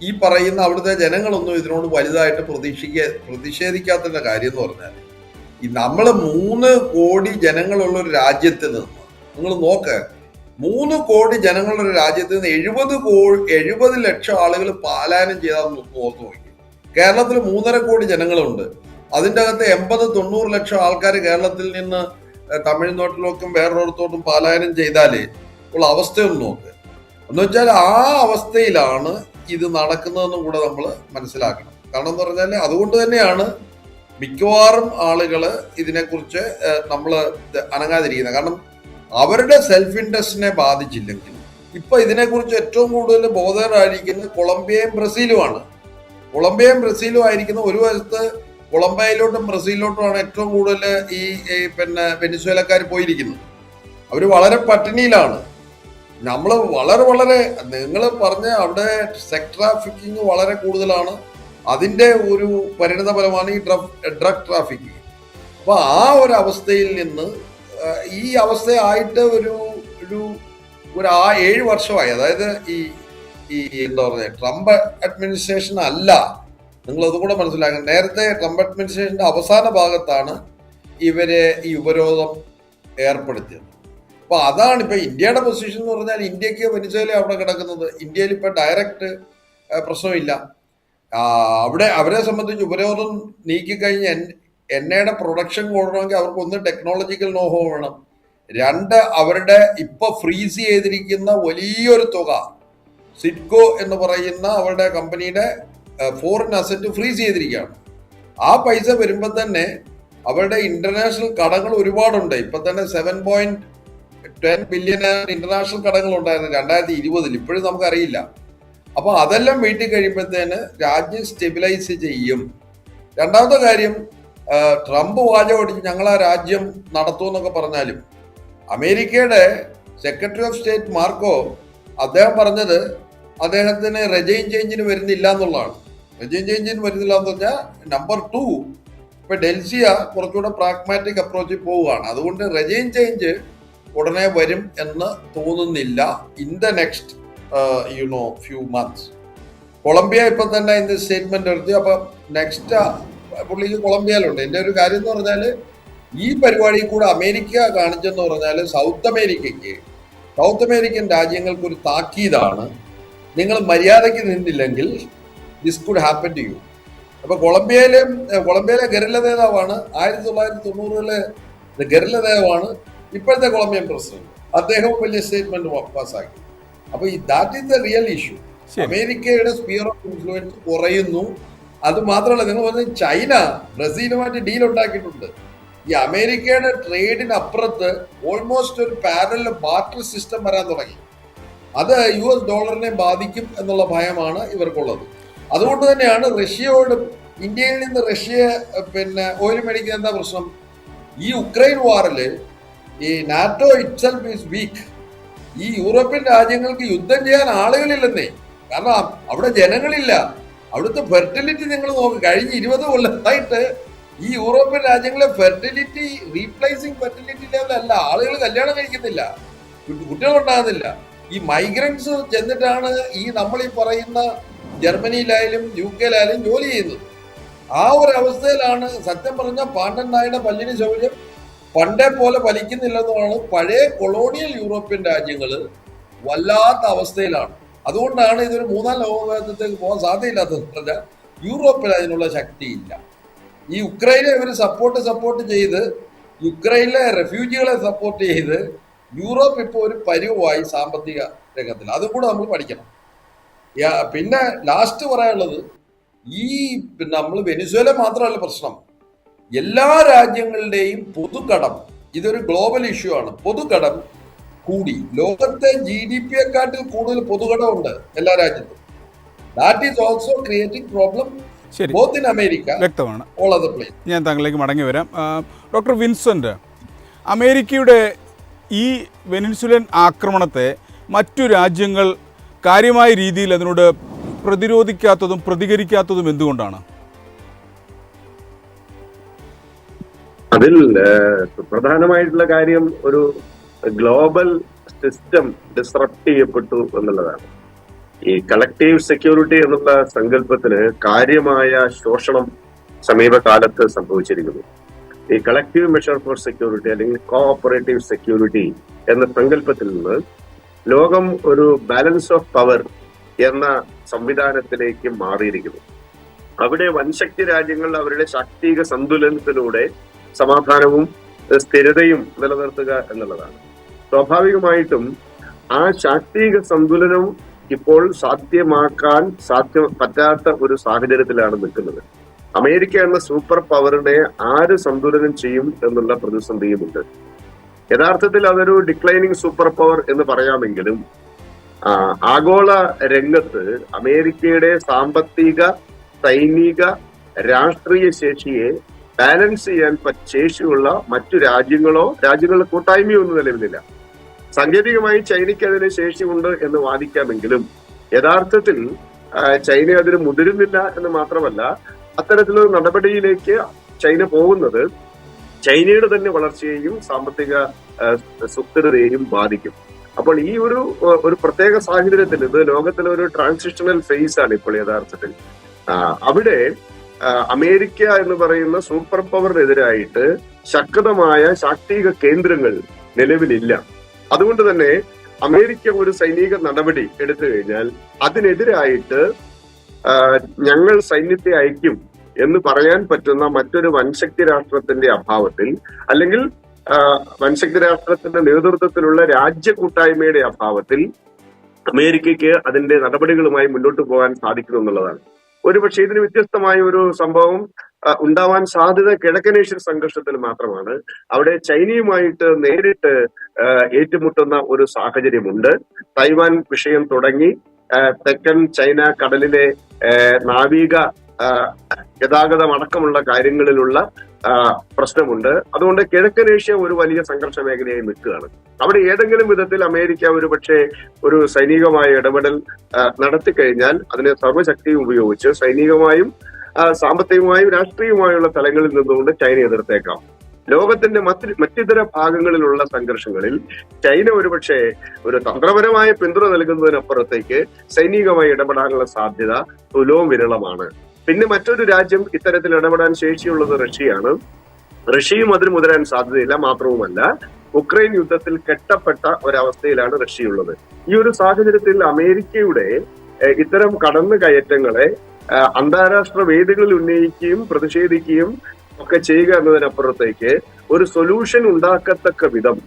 ഈ പറയുന്ന അവിടുത്തെ ജനങ്ങളൊന്നും ഇതിനോട് വലുതായിട്ട് പ്രതിഷേധിക്കാത്തതിന്റെ കാര്യം എന്ന് പറഞ്ഞാൽ, ഈ നമ്മൾ 3 കോടി ജനങ്ങളുള്ള ഒരു രാജ്യത്ത് നിന്ന്, നിങ്ങൾ നോക്ക്, 3 കോടി ജനങ്ങളുള്ള ഒരു രാജ്യത്ത് നിന്ന് 70 ലക്ഷം ആളുകൾ പലായനം ചെയ്താൽ ഓർത്തു നോക്കി. കേരളത്തിൽ 3.5 കോടി ജനങ്ങളുണ്ട്. അതിൻ്റെ അകത്ത് 80-90 ലക്ഷം ആൾക്കാർ കേരളത്തിൽ നിന്ന് തമിഴ്നാട്ടിലോട്ടും വേറൊരിടത്തോട്ടും പലായനം ചെയ്താലേ ഉള്ള അവസ്ഥയൊന്നും നോക്ക്. എന്ന് വെച്ചാൽ ആ അവസ്ഥയിലാണ് ഇത് നടക്കുന്നതെന്നും കൂടെ നമ്മൾ മനസ്സിലാക്കണം. കാരണം എന്ന് പറഞ്ഞാൽ അതുകൊണ്ട് തന്നെയാണ് മിക്കവാറും ആളുകൾ ഇതിനെക്കുറിച്ച് നമ്മൾ അനങ്ങാതിരിക്കുന്നത്. കാരണം അവരുടെ സെൽഫ് ഇൻട്രസ്റ്റിനെ ബാധിച്ചില്ലെങ്കിൽ ഇപ്പൊ ഇതിനെക്കുറിച്ച് ഏറ്റവും കൂടുതൽ ബോധരായിരിക്കുന്നത് കൊളംബിയയും ബ്രസീലുമാണ്. കൊളംബിയയും ബ്രസീലും ആയിരിക്കുന്ന ഒരു വശത്ത് കൊളംബിയയിലോട്ടും ബ്രസീലിലോട്ടുമാണ് ഏറ്റവും കൂടുതൽ ഈ പിന്നെ വെനിസ്വേലക്കാർ പോയിരിക്കുന്നത്. അവർ വളരെ പട്ടിണിയിലാണ്. നമ്മൾ വളരെ നിങ്ങൾ പറഞ്ഞ അവിടെ സെക്സ് ട്രാഫിക്കിങ് വളരെ കൂടുതലാണ്. അതിൻ്റെ ഒരു പരിണിത ഫലമാണ് ഈ ഡ്രഗ് ട്രാഫിക്കിങ്. അപ്പോൾ ആ ഒരു അവസ്ഥയിൽ നിന്ന് ഈ അവസ്ഥയായിട്ട് ഒരു 7 വർഷമായി. അതായത് ഈ എന്താ പറയുക, ട്രംപ് അഡ്മിനിസ്ട്രേഷൻ അല്ല, നിങ്ങൾ അതും കൂടെ മനസ്സിലാക്കണം. നേരത്തെ ട്രംപ് അഡ്മിനിസ്ട്രേഷന്റെ അവസാന ഭാഗത്താണ് ഇവരെ ഈ ഉപരോധം ഏർപ്പെടുത്തിയത്. അപ്പൊ അതാണ് ഇപ്പൊ ഇന്ത്യയുടെ പൊസിഷൻ എന്ന് പറഞ്ഞാൽ, ഇന്ത്യക്ക് വെനിസ്വേല അവിടെ കിടക്കുന്നത്. ഇന്ത്യയിൽ ഇപ്പൊ ഡയറക്റ്റ് പ്രശ്നമില്ല. അവിടെ അവരെ സംബന്ധിച്ച് ഉപരോധം നീക്കിക്കഴിഞ്ഞ് എണ്ണയുടെ പ്രൊഡക്ഷൻ കൂടണമെങ്കിൽ അവർക്ക് ഒന്ന് ടെക്നോളജിക്കൽ നോഹോ വേണം, 2 അവരുടെ ഇപ്പൊ ഫ്രീസ് ചെയ്തിരിക്കുന്ന വലിയൊരു തുക, സിഡ്കോ എന്ന് പറയുന്ന അവരുടെ കമ്പനിയുടെ ഫോറിൻ അസറ്റ് ഫ്രീസ് ചെയ്തിരിക്കുകയാണ്. ആ പൈസ വരുമ്പോൾ തന്നെ അവരുടെ ഇന്റർനാഷണൽ കടങ്ങൾ ഒരുപാടുണ്ട്. ഇപ്പൊ തന്നെ 7.10 ബില്യൺ ഇന്റർനാഷണൽ കടങ്ങൾ ഉണ്ടായിരുന്നു 2020. ഇപ്പോഴും നമുക്കറിയില്ല. അപ്പൊ അതെല്ലാം വീട്ടിൽ കഴിയുമ്പോഴത്തേന് രാജ്യം സ്റ്റെബിലൈസ് ചെയ്യും. രണ്ടാമത്തെ കാര്യം, ട്രംപ് വാചകം അടിച്ച് ഞങ്ങൾ ആ രാജ്യം നടത്തുമെന്നൊക്കെ പറഞ്ഞാലും അമേരിക്കയുടെ സെക്രട്ടറി ഓഫ് സ്റ്റേറ്റ് മാർക്കോ അദ്ദേഹം പറഞ്ഞത് അദ്ദേഹത്തിന് റെജൈം ചേഞ്ചിന് വരുന്നില്ല എന്നുള്ളതാണ്. റെജൈം ചേഞ്ചിന് വരുന്നില്ല എന്ന് പറഞ്ഞാൽ നമ്പർ 2 ഇപ്പൊ ഡെൽസിയ കുറച്ചുകൂടെ പ്രാഗ്മാറ്റിക് അപ്രോച്ചിൽ പോവുകയാണ്. അതുകൊണ്ട് റെജൈം ചേഞ്ച് ഉടനെ വരും എന്ന് തോന്നുന്നില്ല in the next few months. Colombia ഇപ്പൊ തന്നെ ഇതിന്റെ സ്റ്റേറ്റ്മെന്റ് എടുത്തി. അപ്പൊ നെക്സ്റ്റ് പുള്ളിക്ക് കൊളംബിയയിലുണ്ട്. എൻ്റെ ഒരു കാര്യം എന്ന് പറഞ്ഞാൽ, ഈ പരിപാടിയിൽ കൂടെ അമേരിക്ക കാണിച്ചെന്ന് പറഞ്ഞാൽ സൗത്ത് അമേരിക്കൻ രാജ്യങ്ങൾക്ക് ഒരു താക്കീതാണ്, നിങ്ങൾ മര്യാദയ്ക്ക് നിന്നില്ലെങ്കിൽ this could happen to you. അപ്പൊ കൊളംബിയയിലെ ഗറില്ല നേതാവാണ് 1990-ലെ ഗറില്ല നേതാവാണ് ഇപ്പോഴത്തെ കൊളംബിയൻ പ്രസിഡന്റ്. അദ്ദേഹവും വലിയ സ്റ്റേറ്റ്മെന്റ് പാസ്സാക്കി. അപ്പൊ that is the real issue. ശരി. അമേരിക്കയുടെ സ്പിയർ ഓഫ് ഇൻഫ്ലുവൻസ് കുറയുന്നു. അത് മാത്രമല്ല, നിങ്ങൾ പറഞ്ഞ ചൈന ബ്രസീലുമായിട്ട് ഡീൽ ഉണ്ടാക്കിയിട്ടുണ്ട്. ഈ അമേരിക്കയുടെ ട്രേഡിനപ്പുറത്ത് ഓൾമോസ്റ്റ് ഒരു പാരലൽ ബാർട്ടർ സിസ്റ്റം വരാൻ തുടങ്ങി. അത് US ഡോളറിനെ ബാധിക്കും എന്നുള്ള ഭയമാണ് ഇവർക്കുള്ളത്. അതുകൊണ്ട് തന്നെയാണ് റഷ്യയോടും ഇന്ത്യയിൽ നിന്ന് റഷ്യ ഓയിൽ മേടിക്കുന്ന എന്താ പ്രശ്നം? ഈ ഉക്രൈൻ വാറില് ഈ നാറ്റോ ഇറ്റ്സെൽഫ് ഈസ് വീക്ക്. ഈ യൂറോപ്യൻ രാജ്യങ്ങൾക്ക് യുദ്ധം ചെയ്യാൻ ആളുകളില്ലെന്നേ. കാരണം അവിടെ ജനങ്ങളില്ല. അവിടുത്തെ ഫെർട്ടിലിറ്റി നിങ്ങൾ നോക്ക്. കഴിഞ്ഞ 20 കൊല്ലമായിട്ട് ഈ യൂറോപ്യൻ രാജ്യങ്ങളിലെ ഫെർട്ടിലിറ്റി റീപ്ലേസിങ് ഫെർട്ടിലിറ്റി ലെവലല്ല. ആളുകൾ കല്യാണം കഴിക്കുന്നില്ല, കുട്ടികളുണ്ടാകുന്നില്ല. ഈ മൈഗ്രൻസ് ചെന്നിട്ടാണ് ഈ നമ്മൾ ഈ പറയുന്ന ജർമ്മനിയിലായാലും UK ജോലി ചെയ്യുന്നത്. ആ ഒരു അവസ്ഥയിലാണ് സത്യം പറഞ്ഞ പാണ്ഡൻ നായുടെ പല്ലിന് ശൗര്യം പണ്ടേ പോലെ ഫലിക്കുന്നില്ലെന്നാണ്. പഴയ കൊളോണിയൽ യൂറോപ്യൻ രാജ്യങ്ങൾ വല്ലാത്ത അവസ്ഥയിലാണ്. അതുകൊണ്ടാണ് ഇതൊരു 3ാം ലോകയുദ്ധത്തേക്ക് പോകാൻ സാധ്യതയില്ലാത്തത്. പറഞ്ഞാൽ യൂറോപ്പിൽ അതിനുള്ള ശക്തിയില്ല. ഈ യുക്രൈനെ ഇവർ സപ്പോർട്ട് ചെയ്ത് യുക്രൈനിലെ റെഫ്യൂജികളെ സപ്പോർട്ട് ചെയ്ത് യൂറോപ്പ് ഇപ്പോൾ ഒരു പരുവമായി സാമ്പത്തിക രംഗത്തിൽ. അതും കൂടെ നമ്മൾ പഠിക്കണം. പിന്നെ ലാസ്റ്റ് പറയാനുള്ളത്, ഈ നമ്മൾ വെനിസ്വേല മാത്രമല്ല പ്രശ്നം, എല്ലാ രാജ്യങ്ങളുടെയും പൊതുകടം, ഇതൊരു ഗ്ലോബൽ ഇഷ്യൂ ആണ്. പൊതുകടം കൂടി. ലോകത്തെ GDP-യെക്കാട്ടിൽ കൂടുതൽ പൊതുകടമുണ്ട് എല്ലാ രാജ്യത്തും. That is also creating problem both in America, വ്യക്തമാണ്. All over the place. ഞാൻ താങ്കളിലേക്ക് മടങ്ങി വരാം. ഡോക്ടർ വിൻസെന്റ്, അമേരിക്കയുടെ ഈ വെനിൻസുലൻ ആക്രമണത്തെ മറ്റു രാജ്യങ്ങൾ കാര്യമായ രീതിയിൽ അതിനോട് പ്രതിരോധിക്കാത്തതും പ്രതികരിക്കാത്തതും എന്തുകൊണ്ടാണ്? അതിൽ പ്രധാനമായിട്ടുള്ള കാര്യം ഒരു ഗ്ലോബൽ സിസ്റ്റം ഡിസ്റപ്റ്റ് ചെയ്യപ്പെട്ടു എന്നുള്ളതാണ്. ഈ കളക്റ്റീവ് സെക്യൂരിറ്റി എന്നുള്ള സങ്കല്പത്തിന് കാര്യമായ ശോഷണം സമീപകാലത്ത് സംഭവിച്ചിരിക്കുന്നു. ഈ കളക്റ്റീവ് മെഷർ ഫോർ സെക്യൂരിറ്റി അല്ലെങ്കിൽ കോഓപ്പറേറ്റീവ് സെക്യൂരിറ്റി എന്ന സങ്കല്പത്തിൽ നിന്ന് ലോകം ഒരു ബാലൻസ് ഓഫ് പവർ എന്ന സംവിധാനത്തിലേക്ക് മാറിയിരിക്കുന്നു. അവിടെ വൻശക്തി രാജ്യങ്ങൾ അവരുടെ ശാക്തിക സന്തുലനത്തിലൂടെ സമാധാനവും സ്ഥിരതയും നിലനിർത്തുക എന്നുള്ളതാണ്. സ്വാഭാവികമായിട്ടും ആ ശാക്തിക സന്തുലനം ഇപ്പോൾ പറ്റാത്ത ഒരു സാഹചര്യത്തിലാണ് നിൽക്കുന്നത്. അമേരിക്ക എന്ന സൂപ്പർ പവറിനെ ആര് സന്തുലനം ചെയ്യും എന്നുള്ള പ്രതിസന്ധിയുമുണ്ട്. യഥാർത്ഥത്തിൽ അതൊരു ഡിക്ലൈനിങ് സൂപ്പർ പവർ എന്ന് പറയാമെങ്കിലും ആഗോള രംഗത്ത് അമേരിക്കയുടെ സാമ്പത്തിക, സൈനിക, രാഷ്ട്രീയ ശേഷിയെ ബാലൻസ് ചെയ്യാൻ ശേഷിയുള്ള മറ്റു രാജ്യങ്ങളുടെ കൂട്ടായ്മയോ ഒന്നും നിലവിലില്ല. സാങ്കേതികമായി ചൈനയ്ക്ക് അതിന് ശേഷിയുണ്ട് എന്ന് വാദിക്കാമെങ്കിലും യഥാർത്ഥത്തിൽ ചൈന അതിന് മുതിരുന്നില്ല എന്ന് മാത്രമല്ല, അത്തരത്തിലൊരു നടപടിയിലേക്ക് ചൈന പോകുന്നത് ചൈനയുടെ തന്നെ വളർച്ചയെയും സാമ്പത്തിക സുസ്ഥിരതയെയും ബാധിക്കും. അപ്പോൾ ഈ ഒരു പ്രത്യേക സാഹചര്യത്തിൽ ഇത് ലോകത്തിലെ ഒരു ട്രാൻസിഷണൽ ഫേസ് ആണ് ഇപ്പോൾ യഥാർത്ഥത്തിൽ. അവിടെ അമേരിക്ക എന്ന് പറയുന്ന സൂപ്പർ പവറിനെതിരായിട്ട് ശക്തമായ ശാക്തിക കേന്ദ്രങ്ങൾ നിലവിലില്ല. അതുകൊണ്ട് തന്നെ അമേരിക്ക ഒരു സൈനിക നടപടി എടുത്തു കഴിഞ്ഞാൽ അതിനെതിരായിട്ട് ഞങ്ങൾ സൈന്യത്തെ അയക്കും എന്ന് പറയാൻ പറ്റുന്ന മറ്റൊരു വൻശക്തി രാഷ്ട്രത്തിന്റെ അഭാവത്തിൽ, അല്ലെങ്കിൽ വൻശക്തി രാഷ്ട്രത്തിന്റെ നേതൃത്വത്തിലുള്ള രാജ്യ കൂട്ടായ്മയുടെ അഭാവത്തിൽ അമേരിക്കയ്ക്ക് അതിന്റെ നടപടികളുമായി മുന്നോട്ട് പോകാൻ സാധിക്കുന്നു എന്നുള്ളതാണ്. ഒരുപക്ഷെ ഇതിന് വ്യത്യസ്തമായ ഒരു സംഭവം ഉണ്ടാവാൻ സാധ്യത കിഴക്കനേഷ്യൻ സംഘർഷത്തിൽ മാത്രമാണ്. അവിടെ ചൈനയുമായിട്ട് നേരിട്ട് ഏറ്റുമുട്ടുന്ന ഒരു സാഹചര്യമുണ്ട്. തൈവാൻ വിഷയം തുടങ്ങി തെക്കൻ ചൈന കടലിലെ നാവിക ഗതാഗതം അടക്കമുള്ള കാര്യങ്ങളിലുള്ള പ്രശ്നമുണ്ട്. അതുകൊണ്ട് കിഴക്കനേഷ്യ ഒരു വലിയ സംഘർഷ മേഖലയായി നിൽക്കുകയാണ്. അവിടെ ഏതെങ്കിലും വിധത്തിൽ അമേരിക്ക ഒരുപക്ഷെ ഒരു സൈനികമായ ഇടപെടൽ നടത്തിക്കഴിഞ്ഞാൽ അതിനെ സർവ്വശക്തിയും ഉപയോഗിച്ച് സൈനികമായും സാമ്പത്തികമായും രാഷ്ട്രീയമായുള്ള തലങ്ങളിൽ നിന്നുകൊണ്ട് ചൈന എതിർത്തേക്കാം. ലോകത്തിന്റെ മറ്റിതര ഭാഗങ്ങളിലുള്ള സംഘർഷങ്ങളിൽ ചൈന ഒരുപക്ഷെ ഒരു തന്ത്രപരമായ പിന്തുണ നൽകുന്നതിനപ്പുറത്തേക്ക് സൈനികമായി ഇടപെടാനുള്ള സാധ്യത തുലവും വിരളമാണ്. പിന്നെ മറ്റൊരു രാജ്യം ഇത്തരത്തിൽ ഇടപെടാൻ ശേഷിയുള്ളത് റഷ്യയാണ്. റഷ്യയും അതിന് മുതിരാൻ സാധ്യതയില്ല. മാത്രവുമല്ല, ഉക്രൈൻ യുദ്ധത്തിൽ കെട്ടപ്പെട്ട ഒരവസ്ഥയിലാണ് റഷ്യയുള്ളത്. ഈ ഒരു സാഹചര്യത്തിൽ അമേരിക്കയുടെ ഇത്തരം കടന്നുകയറ്റങ്ങളെ അന്താരാഷ്ട്ര വേദികളിൽ ഉന്നയിക്കുകയും പ്രതിഷേധിക്കുകയും ഒക്കെ ചെയ്യുക എന്നതിനപ്പുറത്തേക്ക് ഒരു സൊല്യൂഷൻ ഉണ്ടാക്കത്തക്ക വിധം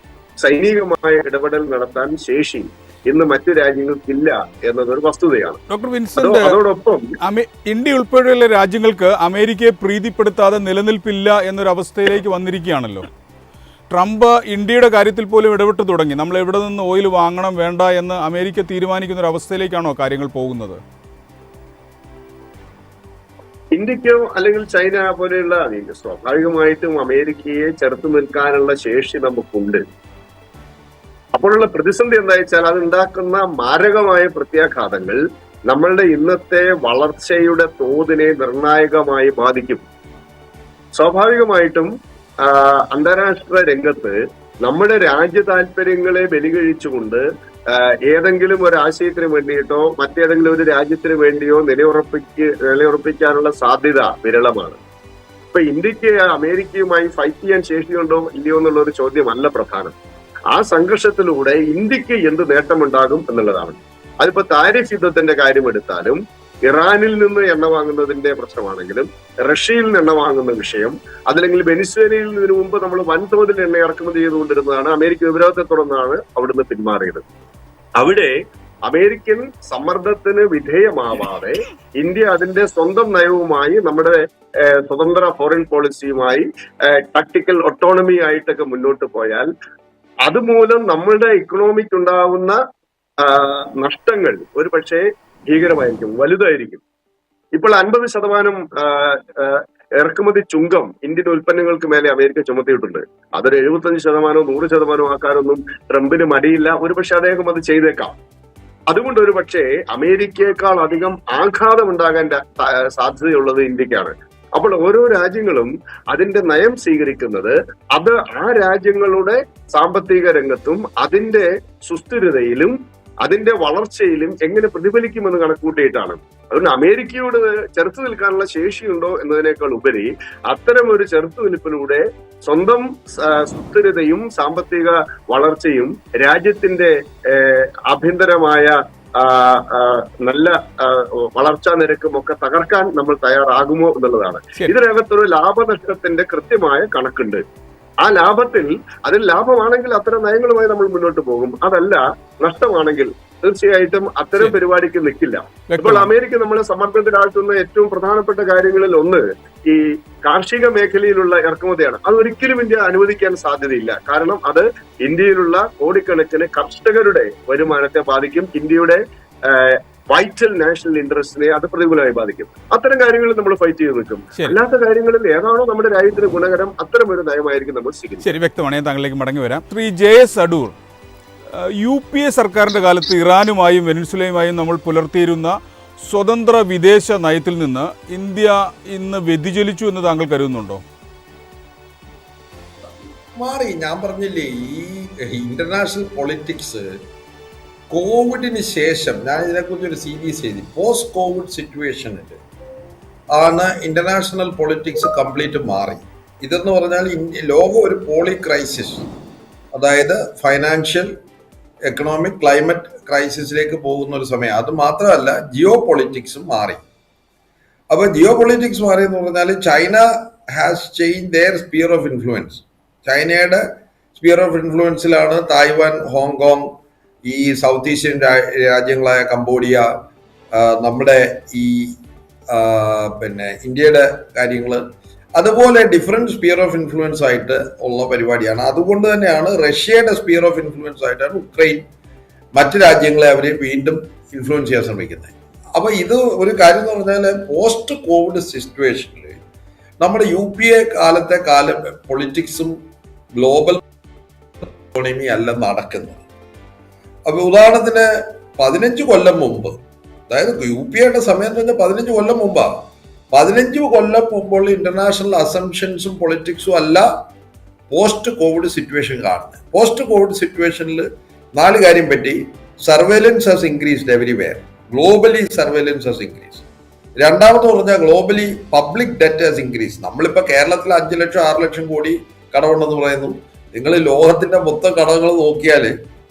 സൈനികമായ ഇടപെടൽ നടത്താൻ ശേഷി ഇന്ന് മറ്റു രാജ്യങ്ങൾക്കില്ല എന്നതൊരു വസ്തുതയാണ്. ഡോക്ടർ വിൻസെന്റ്, അതോടൊപ്പം ഇന്ത്യ ഉൾപ്പെടെയുള്ള രാജ്യങ്ങൾക്ക് അമേരിക്കയെ പ്രീതിപ്പെടുത്താതെ നിലനിൽപ്പില്ല എന്നൊരവസ്ഥയിലേക്ക് വന്നിരിക്കുകയാണല്ലോ. ട്രംപ് ഇന്ത്യയുടെ കാര്യത്തിൽ പോലും ഇടപെട്ട് തുടങ്ങി. നമ്മൾ എവിടെ നിന്ന് ഓയിൽ വാങ്ങണം വേണ്ട എന്ന് അമേരിക്ക തീരുമാനിക്കുന്ന ഒരു അവസ്ഥയിലേക്കാണോ കാര്യങ്ങൾ പോകുന്നത്? ഇന്ത്യക്കോ അല്ലെങ്കിൽ ചൈന പോലെയുള്ള സ്വാഭാവികമായിട്ടും അമേരിക്കയെ ചെറുത്തു നിൽക്കാനുള്ള ശേഷി നമുക്കുണ്ട്. അപ്പോഴുള്ള പ്രതിസന്ധി എന്താ വെച്ചാൽ അത് ഉണ്ടാക്കുന്ന മാരകമായ പ്രത്യാഘാതങ്ങൾ നമ്മളുടെ ഇന്നത്തെ വളർച്ചയുടെ തോതിനെ നിർണായകമായി ബാധിക്കും. സ്വാഭാവികമായിട്ടും അന്താരാഷ്ട്ര രംഗത്ത് നമ്മുടെ രാജ്യ താല്പര്യങ്ങളെ ബലികഴിച്ചുകൊണ്ട് ഏതെങ്കിലും ഒരു ആശയത്തിന് വേണ്ടിയിട്ടോ മറ്റേതെങ്കിലും ഒരു രാജ്യത്തിന് വേണ്ടിയോ നിലയുറപ്പിക്കാനുള്ള സാധ്യത വിരളമാണ്. ഇപ്പൊ ഇന്ത്യക്ക് അമേരിക്കയുമായി ഫൈറ്റ് ചെയ്യാൻ ശേഷിയുണ്ടോ ഇല്ലയോ എന്നുള്ള ഒരു ചോദ്യമല്ല പ്രധാനം. ആ സംഘർഷത്തിലൂടെ ഇന്ത്യക്ക് എന്ത് നേട്ടമുണ്ടാകും എന്നുള്ളതാണ്. അതിപ്പോ താരിഫ് യുദ്ധത്തിന്റെ കാര്യം എടുത്താലും, ഇറാനിൽ നിന്ന് എണ്ണ വാങ്ങുന്നതിന്റെ പ്രശ്നമാണെങ്കിലും, റഷ്യയിൽ നിന്ന് എണ്ണ വാങ്ങുന്ന വിഷയം, അതല്ലെങ്കിൽ വെനിസ്വേലയിൽ ഇതിനു മുമ്പ് നമ്മൾ വൻതോതിൽ എണ്ണ ഇറക്കുമതി ചെയ്തുകൊണ്ടിരുന്നതാണ്. അമേരിക്ക വിരോധത്തെ തുടർന്നാണ് അവിടുന്ന് പിന്മാറിയത്. അവിടെ അമേരിക്കൻ സമ്മർദ്ദത്തിന് വിധേയമാവാതെ ഇന്ത്യ അതിന്റെ സ്വന്തം നയവുമായി നമ്മുടെ സ്വതന്ത്ര ഫോറിൻ പോളിസിയുമായി ടാക്ടിക്കൽ ഒട്ടോണമി ആയിട്ടൊക്കെ മുന്നോട്ട് പോയാൽ അതുമൂലം നമ്മളുടെ ഇക്കണോമിക്ക് ഉണ്ടാവുന്ന നഷ്ടങ്ങൾ ഒരു പക്ഷേ ഭീകരമായിരിക്കും, വലുതായിരിക്കും. ഇപ്പോൾ 50% ഇറക്കുമതി ചുങ്കം ഇന്ത്യൻ ഉൽപ്പന്നങ്ങൾക്ക് മേലെ അമേരിക്ക ചുമത്തിയിട്ടുണ്ട്. അതൊരു 75%, 100% ആക്കാനൊന്നും ട്രംപിന് മടിയില്ല. ഒരുപക്ഷെ അദ്ദേഹം അത് ചെയ്തേക്കാം. അതുകൊണ്ട് ഒരു പക്ഷേ അമേരിക്കയെക്കാൾ അധികം ആഘാതം ഉണ്ടാകാൻ സാധ്യതയുള്ളത് ഇന്ത്യക്കാണ്. അപ്പോൾ ഓരോ രാജ്യങ്ങളും അതിന്റെ നയം സ്വീകരിക്കുന്നത് അത് ആ രാജ്യങ്ങളുടെ സാമ്പത്തിക രംഗത്തും അതിന്റെ സുസ്ഥിരതയിലും അതിന്റെ വളർച്ചയിലും എങ്ങനെ പ്രതിഫലിക്കുമെന്ന് കണക്കൂട്ടിയിട്ടാണ്. അതുകൊണ്ട് അമേരിക്കയോട് ചെറുത്തു നിൽക്കാനുള്ള ശേഷിയുണ്ടോ എന്നതിനേക്കാൾ ഉപരി അത്തരം ഒരു ചെറുത്തുനിൽപ്പിലൂടെ സ്വന്തം സുസ്ഥിരതയും സാമ്പത്തിക വളർച്ചയും രാജ്യത്തിന്റെ ആഭ്യന്തരമായ നല്ല വളർച്ചാ നിരക്കും ഒക്കെ തകർക്കാൻ നമ്മൾ തയ്യാറാകുമോ എന്നുള്ളതാണ്. ഇതിനകത്തൊരു ലാഭനഷ്ടത്തിന്റെ കൃത്യമായ കണക്കുണ്ട്. ആ ലാഭത്തിൽ അതിൽ ലാഭമാണെങ്കിൽ അത്തരം നയങ്ങളുമായി നമ്മൾ മുന്നോട്ട് പോകും. അതല്ല നഷ്ടമാണെങ്കിൽ തീർച്ചയായിട്ടും അത്തരം പരിപാടിക്ക് നിൽക്കില്ല. ഇപ്പോൾ അമേരിക്ക നമ്മളെ സമ്മർദ്ദത്തിലാഴ്ത്തുന്ന ഏറ്റവും പ്രധാനപ്പെട്ട കാര്യങ്ങളിൽ ഒന്ന് ഈ കാർഷിക മേഖലയിലുള്ള ഇറക്കുമതിയാണ്. അത് ഒരിക്കലും ഇന്ത്യ അനുവദിക്കാൻ സാധ്യതയില്ല. കാരണം അത് ഇന്ത്യയിലുള്ള കോടിക്കണക്കിന് കർഷകരുടെ വരുമാനത്തെ ബാധിക്കും. ഇന്ത്യയുടെ വൈറ്റൽ നാഷണൽ ഇൻട്രസ്റ്റിനെ അത് പ്രതികൂലമായി ബാധിക്കും. അത്തരം കാര്യങ്ങളിൽ നമ്മൾ ഫൈറ്റ് ചെയ്ത് നിൽക്കും. അല്ലാത്ത കാര്യങ്ങളിൽ ഏതാണോ നമ്മുടെ രാജ്യത്തിന് ഗുണകരം അത്തരം ഒരു നയമായിരിക്കും നമ്മൾ സ്വീകരിക്കും. ശരി, വ്യക്തമാണ്. ഞാൻ താങ്കളിലേക്ക് മടങ്ങി വരാം. ശ്രീ ജെ.എസ്. അടൂർ, UPA സർക്കാരിന്റെ കാലത്ത് ഇറാനുമായും വെനിൻസുലയുമായും നമ്മൾ പുലർത്തിയിരുന്ന സ്വതന്ത്ര വിദേശ നയത്തിൽ നിന്ന് ഇന്ത്യ ഇന്ന് വ്യതിചലിച്ചു എന്ന് താങ്കൾ കരുതുന്നുണ്ടോ? മാറി. ഞാൻ പറഞ്ഞില്ലേ, ഈ ഇന്റർനാഷണൽ പൊളിറ്റിക്സ് കോവിഡിന് ശേഷം ഞാൻ ഇതിനെക്കുറിച്ച് ഒരു സീരീസ് ചെയ്തു. പോസ്റ്റ് കോവിഡ് സിറ്റുവേഷനിൽ ആണ് ഇന്റർനാഷണൽ പൊളിറ്റിക്സ് കംപ്ലീറ്റ് മാറി. ഇതെന്ന് പറഞ്ഞാൽ ലോകം ഒരു പോളി ക്രൈസിസ്, അതായത് ഫൈനാൻഷ്യൽ, എക്കണോമിക്, ക്ലൈമറ്റ് ക്രൈസിസിലേക്ക് പോകുന്ന ഒരു സമയം. അത് മാത്രമല്ല ജിയോ പൊളിറ്റിക്സും മാറി. അപ്പോൾ ജിയോ പൊളിറ്റിക്സ് മാറി എന്ന് പറഞ്ഞാൽ China has change their sphere of influence. ചൈനയുടെ സ്പിയർ ഓഫ് ഇൻഫ്ലുവൻസിലാണ് തായ്വാൻ, ഹോങ്കോങ്, ഈ സൗത്ത് ഏഷ്യൻ രാജ്യങ്ങളായ കംബോഡിയ, നമ്മുടെ ഈ ഇന്ത്യയുടെ കാര്യങ്ങൾ, അതുപോലെ ഡിഫറെൻറ്റ് സ്പിയർ ഓഫ് ഇൻഫ്ലുവൻസ് ആയിട്ട് ഉള്ള പരിപാടിയാണ്. അതുകൊണ്ട് തന്നെയാണ് റഷ്യയുടെ സ്പിയർ ഓഫ് ഇൻഫ്ലുവൻസ് ആയിട്ടാണ് ഉക്രൈൻ മറ്റ് രാജ്യങ്ങളെ അവർ വീണ്ടും ഇൻഫ്ലുവൻസ് ചെയ്യാൻ ശ്രമിക്കുന്നത്. അപ്പോൾ ഇത് ഒരു കാര്യം എന്ന് പറഞ്ഞാൽ പോസ്റ്റ് കോവിഡ് സിറ്റുവേഷനിൽ നമ്മുടെ UPA കാലത്തെ പൊളിറ്റിക്സും ഗ്ലോബൽ ഇക്കോണമി അല്ല നടക്കുന്നത്. അപ്പോൾ ഉദാഹരണത്തിന് 15 കൊല്ലം മുമ്പ്, അതായത് UPA സമയം എന്ന് പറഞ്ഞാൽ 15 കൊല്ലം മുമ്പാണ്. 15 കൊല്ലം മുമ്പുള്ള ഇന്റർനാഷണൽ അസംഷൻസും പൊളിറ്റിക്സും അല്ല പോസ്റ്റ് കോവിഡ് സിറ്റുവേഷൻ കാണുന്നത്. പോസ്റ്റ് കോവിഡ് സിറ്റുവേഷനിൽ 4 കാര്യം പറ്റി. Surveillance has increased everywhere. Globally surveillance has increase. രണ്ടാമത് പറഞ്ഞാൽ globally public debt has increase. നമ്മളിപ്പോൾ കേരളത്തിൽ 5 ലക്ഷം 6 ലക്ഷം കോടി കടമുണ്ടെന്ന് പറയുന്നു. നിങ്ങൾ ലോകത്തിന്റെ മൊത്തം കടങ്ങൾ നോക്കിയാൽ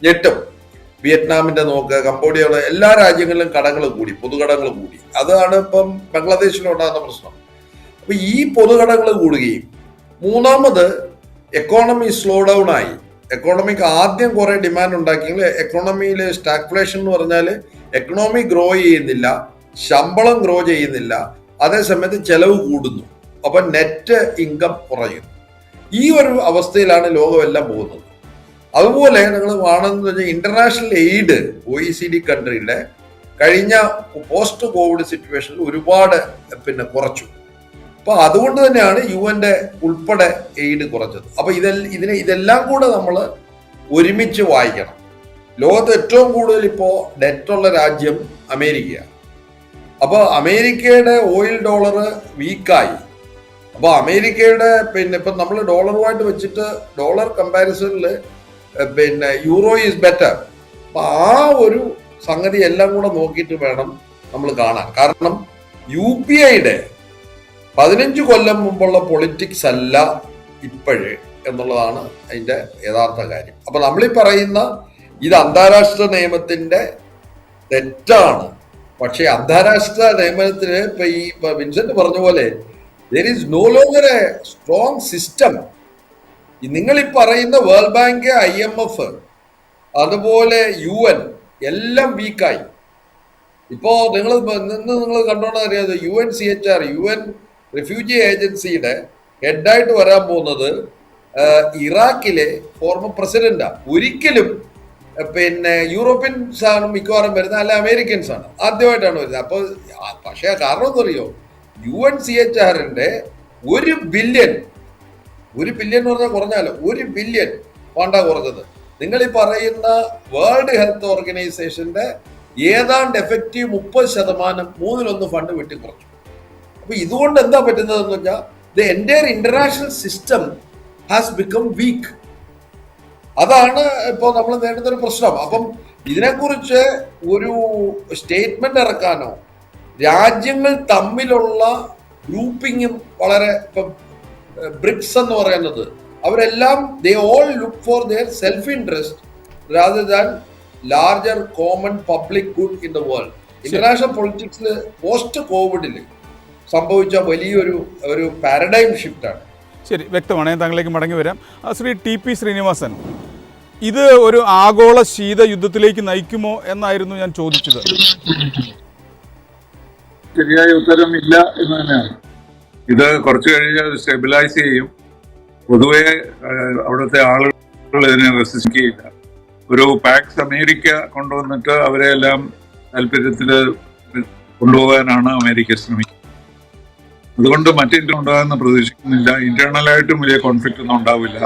ഞെട്ടും. വിയറ്റ്നാമിന്റെ നോക്കുക, കംബോഡിയയുടെ, എല്ലാ രാജ്യങ്ങളിലും കടങ്ങൾ കൂടി, പൊതുകടങ്ങൾ കൂടി. അതാണ് ഇപ്പം ബംഗ്ലാദേശിലുണ്ടാകുന്ന പ്രശ്നം. അപ്പൊ ഈ പൊതുകടങ്ങൾ കൂടുകയും, മൂന്നാമത് എക്കോണമി സ്ലോ ഡൗൺ ആയി. എക്കോണമിക്ക് ആദ്യം കുറെ ഡിമാൻഡ് ഉണ്ടാക്കിയെങ്കിൽ എക്കോണമിയിൽ സ്റ്റാഗ്ഫ്ലേഷൻ എന്ന് പറഞ്ഞാൽ എക്കണോമി ഗ്രോ ചെയ്യുന്നില്ല, ശമ്പളം ഗ്രോ ചെയ്യുന്നില്ല, അതേസമയത്ത് ചെലവ് കൂടുന്നു, അപ്പൊ നെറ്റ് ഇൻകം കുറയുന്നു. ഈ ഒരു അവസ്ഥയിലാണ് ലോകമെല്ലാം പോകുന്നത്. അതുപോലെ നിങ്ങൾ കാണുന്നത് വെച്ചാൽ ഇന്റർനാഷണൽ എയ്ഡ് OECD കൺട്രിയുടെ കഴിഞ്ഞ പോസ്റ്റ് കോവിഡ് സിറ്റുവേഷനിൽ ഒരുപാട് കുറച്ചു. അപ്പൊ അതുകൊണ്ട് തന്നെയാണ് UN ഉൾപ്പെടെ എയ്ഡ് കുറച്ചത്. അപ്പൊ ഇതെല്ലാം കൂടെ നമ്മൾ ഒരുമിച്ച് വായിക്കണം. ലോകത്ത് ഏറ്റവും കൂടുതൽ ഇപ്പോ ഡെറ്റുള്ള രാജ്യം അമേരിക്കയാണ്. അപ്പൊ അമേരിക്കയുടെ ഓയിൽ ഡോളർ വീക്കായി. അപ്പൊ അമേരിക്കയുടെ ഇപ്പൊ നമ്മൾ ഡോളറുമായിട്ട് വെച്ചിട്ട് ഡോളർ കമ്പാരിസണിൽ യൂറോ ഈസ് ബെറ്റർ. അപ്പൊ ആ ഒരു സംഗതി എല്ലാം കൂടെ നോക്കിയിട്ട് വേണം നമ്മൾ കാണാൻ. കാരണം UPIയുടെ 15 കൊല്ലം മുമ്പുള്ള പൊളിറ്റിക്സ് അല്ല ഇപ്പോഴ് എന്നുള്ളതാണ് അതിന്റെ യഥാർത്ഥ കാര്യം. അപ്പൊ നമ്മളീ പറയുന്ന ഇത് അന്താരാഷ്ട്ര നിയമത്തിന്റെ തെറ്റാണ്. പക്ഷെ അന്താരാഷ്ട്ര നിയമത്തിന് ഇപ്പൊ വിൻസെന്റ് പറഞ്ഞ പോലെ there is no longer a strong system. നിങ്ങൾ ഈ പറയുന്ന വേൾഡ് ബാങ്ക്, IMF, അതുപോലെ UN എല്ലാം വീക്കായി. ഇപ്പോ നിങ്ങൾ കണ്ടോണ്ടാ അറിയാതെ UNCHR UN റിഫ്യൂജി ഏജൻസിയുടെ ഹെഡായിട്ട് വരാൻ പോകുന്നത് ഇറാഖിലെ ഫോർമർ പ്രസിഡന്റാ. ഒരിക്കലും യൂറോപ്യൻസ് ആണ് മിക്കവാറും വരുന്നത്, അല്ല അമേരിക്കൻസ് ആണ് ആദ്യമായിട്ടാണ് വരുന്നത്. അപ്പൊ പക്ഷേ കാരണം എന്തറിയോ, UNCHRന്റെ 1 ബില്യൺ എന്ന് പറഞ്ഞാൽ കുറഞ്ഞാലോ 1 ബില്യൺ ഫണ്ടാ കുറഞ്ഞത്. നിങ്ങൾ ഈ പറയുന്ന വേൾഡ് ഹെൽത്ത് ഓർഗനൈസേഷന്റെ ഏതാണ്ട് എഫക്റ്റീവ് 30%, 1/3 ഫണ്ട് വെട്ടിക്കുറച്ചു. അപ്പൊ ഇതുകൊണ്ട് എന്താ പറ്റുന്നതെന്ന് വെച്ചാൽ the entire international system has become weak. അതാണ് ഇപ്പോൾ നമ്മൾ നേരിടുന്ന ഒരു പ്രശ്നം. അപ്പം ഇതിനെക്കുറിച്ച് ഒരു സ്റ്റേറ്റ്മെന്റ് ഇറക്കാനോ രാജ്യങ്ങൾ തമ്മിലുള്ള ഗ്രൂപ്പിങ്ങും വളരെ ഇപ്പം ബ്രിക്സ് എന്ന് പറയുന്നത് അവരെല്ലാം they all look for their self interest rather than larger common public good in the world. International പൊളിറ്റിക്സിൽ പോസ്റ്റ് കോവിഡിൽ സംഭവിച്ച വലിയൊരു പാരഡൈം ഷിഫ്റ്റാണ്. ശരി, വ്യക്തമാണ്. ഞാൻ താങ്കളിലേക്ക് മടങ്ങി വരാം. ശ്രീ TP ശ്രീനിവാസൻ, ഇത് ഒരു ആഗോള ശീതയുദ്ധത്തിലേക്ക് നയിക്കുമോ എന്നായിരുന്നു ഞാൻ ചോദിച്ചത്. ശരിയായ ഉത്തരം ഇല്ല എന്ന് തന്നെയാണ്. ഇത് കുറച്ചു കഴിഞ്ഞാൽ സ്റ്റെബിലൈസ് ചെയ്യും. പൊതുവെ അവിടുത്തെ ആളുകൾ ഇതിനെ റെസിസ്റ്റ് ചെയ്യില്ല. ഒരു പാക്സ് അമേരിക്ക കൊണ്ടുവന്നിട്ട് അവരെ എല്ലാം താല്പര്യത്തിൽ കൊണ്ടുപോകാനാണ് അമേരിക്ക ശ്രമിക്കുന്നത്. അതുകൊണ്ട് മറ്റേന്ത്യ ഉണ്ടാകുന്ന പ്രതീക്ഷിക്കുന്നില്ല. ഇന്റേണലായിട്ടും വലിയ കോൺഫ്ലിക്റ്റ് ഒന്നും ഉണ്ടാവില്ല.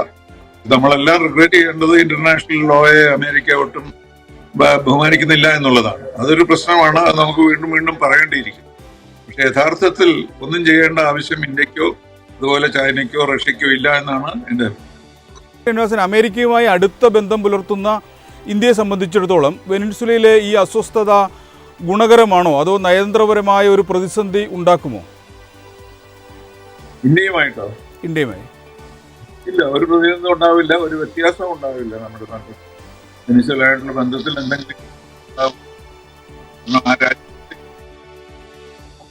നമ്മളെല്ലാം റിഗ്രറ്റ് ചെയ്യേണ്ടത് ഇന്റർനാഷണൽ ലോയെ അമേരിക്ക ഒട്ടും ബഹുമാനിക്കുന്നില്ല എന്നുള്ളതാണ്. അതൊരു പ്രശ്നമാണ്. അത് നമുക്ക് വീണ്ടും വീണ്ടും പറയേണ്ടിയിരിക്കും. പക്ഷെ യഥാർത്ഥത്തിൽ ഒന്നും ചെയ്യേണ്ട ആവശ്യം ഇന്ത്യക്കോ അതുപോലെ ചൈനയ്ക്കോ റഷ്യക്കോ ഇല്ല എന്നാണ് എൻ്റെ ശ്രീനിവാസൻ. അമേരിക്കയുമായി അടുത്ത ബന്ധം പുലർത്തുന്ന ഇന്ത്യയെ സംബന്ധിച്ചിടത്തോളം വെനിൻസുലയിലെ ഈ അസ്വസ്ഥത ഗുണകരമാണോ അതോ നയതന്ത്രപരമായ ഒരു പ്രതിസന്ധി ഉണ്ടാക്കുമോ? ഇന്ത്യയുമായിട്ടോ? ഇന്ത്യയുമായി ഇല്ല, ഒരു പ്രതിബന്ധം ഉണ്ടാവില്ല, ഒരു വ്യത്യാസം ഉണ്ടാവില്ല. നമ്മുടെ നാട്ടിൽ വെനിൻസുലയായിട്ടുള്ള ബന്ധത്തിൽ എന്തെങ്കിലും ആ രാജ്യത്ത്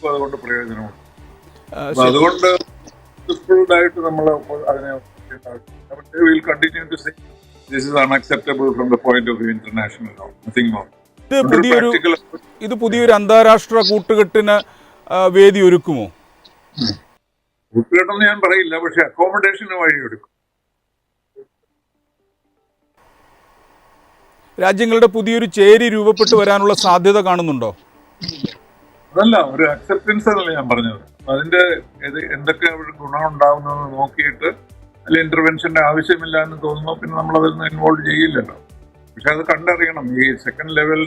അതുകൊണ്ട് പ്രയോജനമുണ്ട്. അതുകൊണ്ട് ആയിട്ട് നമ്മൾ അതിനെ will continue to say this is unacceptable from the point of view international law, nothing more. ഇത് പുതിയൊരു അന്താരാഷ്ട്ര കൂട്ടുകെട്ടിന് വേദി ഒരുക്കുമോ? കൂട്ടുകെട്ടെന്ന് ഞാൻ പറയില്ല, പക്ഷെ അക്കോമഡേഷന് വഴിയെടുക്കും. രാജ്യങ്ങളുടെ പുതിയൊരു ചേരി രൂപപ്പെട്ടു വരാനുള്ള സാധ്യത കാണുന്നുണ്ടോ? അതല്ല, ഒരു അക്സെപ്റ്റൻസ് എന്നല്ല ഞാൻ പറഞ്ഞത്. അതിന്റെ എന്തൊക്കെ ഗുണം ഉണ്ടാവുന്നതെന്ന് നോക്കിയിട്ട് അതിൽ ഇന്റർവെൻഷന്റെ ആവശ്യമില്ല എന്ന് തോന്നുന്നു, പിന്നെ നമ്മൾ അതിൽ നിന്ന് ഇൻവോൾവ് ചെയ്യില്ലല്ലോ. പക്ഷെ അത് കണ്ടറിയണം. ഈ സെക്കൻഡ് ലെവൽ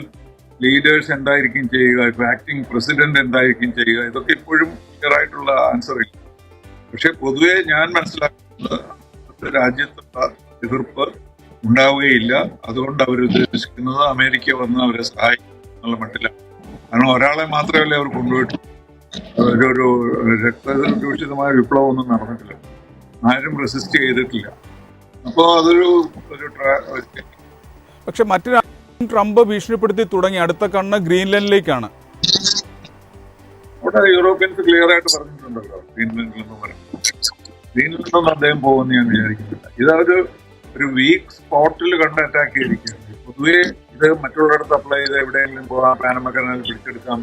ലീഡേഴ്സ് എന്തായിരിക്കും ചെയ്യുക, ഇപ്പൊ ആക്ടിങ് പ്രസിഡന്റ് എന്തായിരിക്കും ചെയ്യുക, ഇതൊക്കെ ഇപ്പോഴും ക്ലിയർ ആയിട്ടുള്ള ആൻസർ ഇല്ല. പക്ഷെ പൊതുവെ ഞാൻ മനസ്സിലാക്കുന്നത് രാജ്യത്തുള്ള എതിർപ്പ് ഉണ്ടാവുകയില്ല. അതുകൊണ്ട് അവരുദ്ദേശിക്കുന്നത് അമേരിക്ക വന്ന് അവരെ സഹായിക്കും എന്നുള്ള മട്ടിലാണ്. കാരണം ഒരാളെ മാത്രമല്ലേ അവർ കൊണ്ടുപോയിട്ട് ഒരു രക്തദൂഷിതമായ വിപ്ലവം ഒന്നും നടന്നിട്ടില്ല, ആരും റെസിസ്റ്റ് ചെയ്തിട്ടില്ല. അപ്പോൾ അതൊരു പക്ഷെ മറ്റു ട്രംപ് ഭീഷണിപ്പെടുത്തി തുടങ്ങി. അടുത്ത കണ്ണ് ഗ്രീൻലാൻഡിലേക്കാണ്. അവിടെ യൂറോപ്യൻസ് ക്ലിയർ ആയിട്ട് പറഞ്ഞിട്ടുണ്ടല്ലോ ഗ്രീൻലാൻഡിലൊന്നും പറഞ്ഞു. ഗ്രീൻലാൻഡൊന്നും അദ്ദേഹം പോകുമെന്ന് ഞാൻ വിചാരിക്കുന്നില്ല. ഇതൊരു ഒരു വീക്ക് സ്പോട്ടിൽ കണ്ട് അറ്റാക്ക് ചെയ്തിരിക്കുകയാണ്. പൊതുവെ ഇത് മറ്റുള്ളിടത്ത് അപ്ലൈ ചെയ്ത് എവിടെയെങ്കിലും പോകാം, പാനമ കനാൽ പിടിച്ചെടുക്കാം,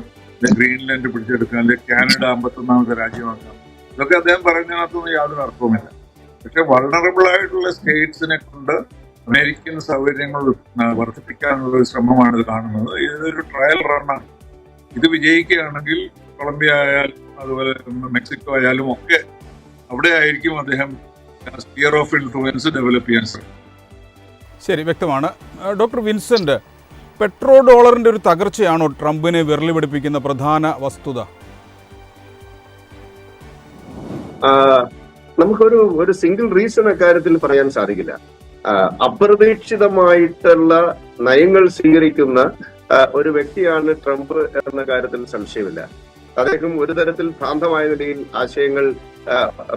ഗ്രീൻലാൻഡ് പിടിച്ചെടുക്കാം, അല്ലെങ്കിൽ കാനഡ 51ാമത്തെ രാജ്യമാക്കാം. ഇതൊക്കെ അദ്ദേഹം പറയുന്നതിനകത്തൊന്നും യാതൊരു അർത്ഥവുമില്ല. പക്ഷെ വൾണറബിൾ ആയിട്ടുള്ള സ്റ്റേറ്റ്സിനെ കൊണ്ട് അമേരിക്കൻ സൗകര്യങ്ങൾ വർദ്ധിപ്പിക്കാനുള്ള ഒരു ശ്രമമാണ് ഇത് കാണുന്നത്. ഇതൊരു ട്രയൽ റണ്ണാണ്. ഇത് വിജയിക്കുകയാണെങ്കിൽ കൊളംബിയ ആയാലും അതുപോലെ മെക്സിക്കോ ആയാലും ഒക്കെ അവിടെ ആയിരിക്കും അദ്ദേഹം സ്പിയർ ഓഫ് ഇൻഫ്ലുവൻസ് ഡെവലപ്പ് ചെയ്യാൻ ശ്രമിക്കും. ശരി, വ്യക്തമാണ്. ഡോക്ടർ വിൻസെന്റ്, പെട്രോ ഡോളറിന്റെ ഒരു തകർച്ചയാണോ ട്രംപിനെ വിരളി പിടിപ്പിക്കുന്ന പ്രധാന വസ്തുത? നമുക്കൊരു സിംഗിൾ റീസൺ അക്കാര്യത്തിൽ പറയാൻ സാധിക്കില്ല. അപ്രതീക്ഷിതമായിട്ടുള്ള നയങ്ങൾ സ്വീകരിക്കുന്ന ഒരു വ്യക്തിയാണ് ട്രംപ് എന്ന കാര്യത്തിൽ സംശയമില്ല. അദ്ദേഹം ഒരു തരത്തിൽ ഭ്രാന്തമായ നിലയിൽ ആശയങ്ങൾ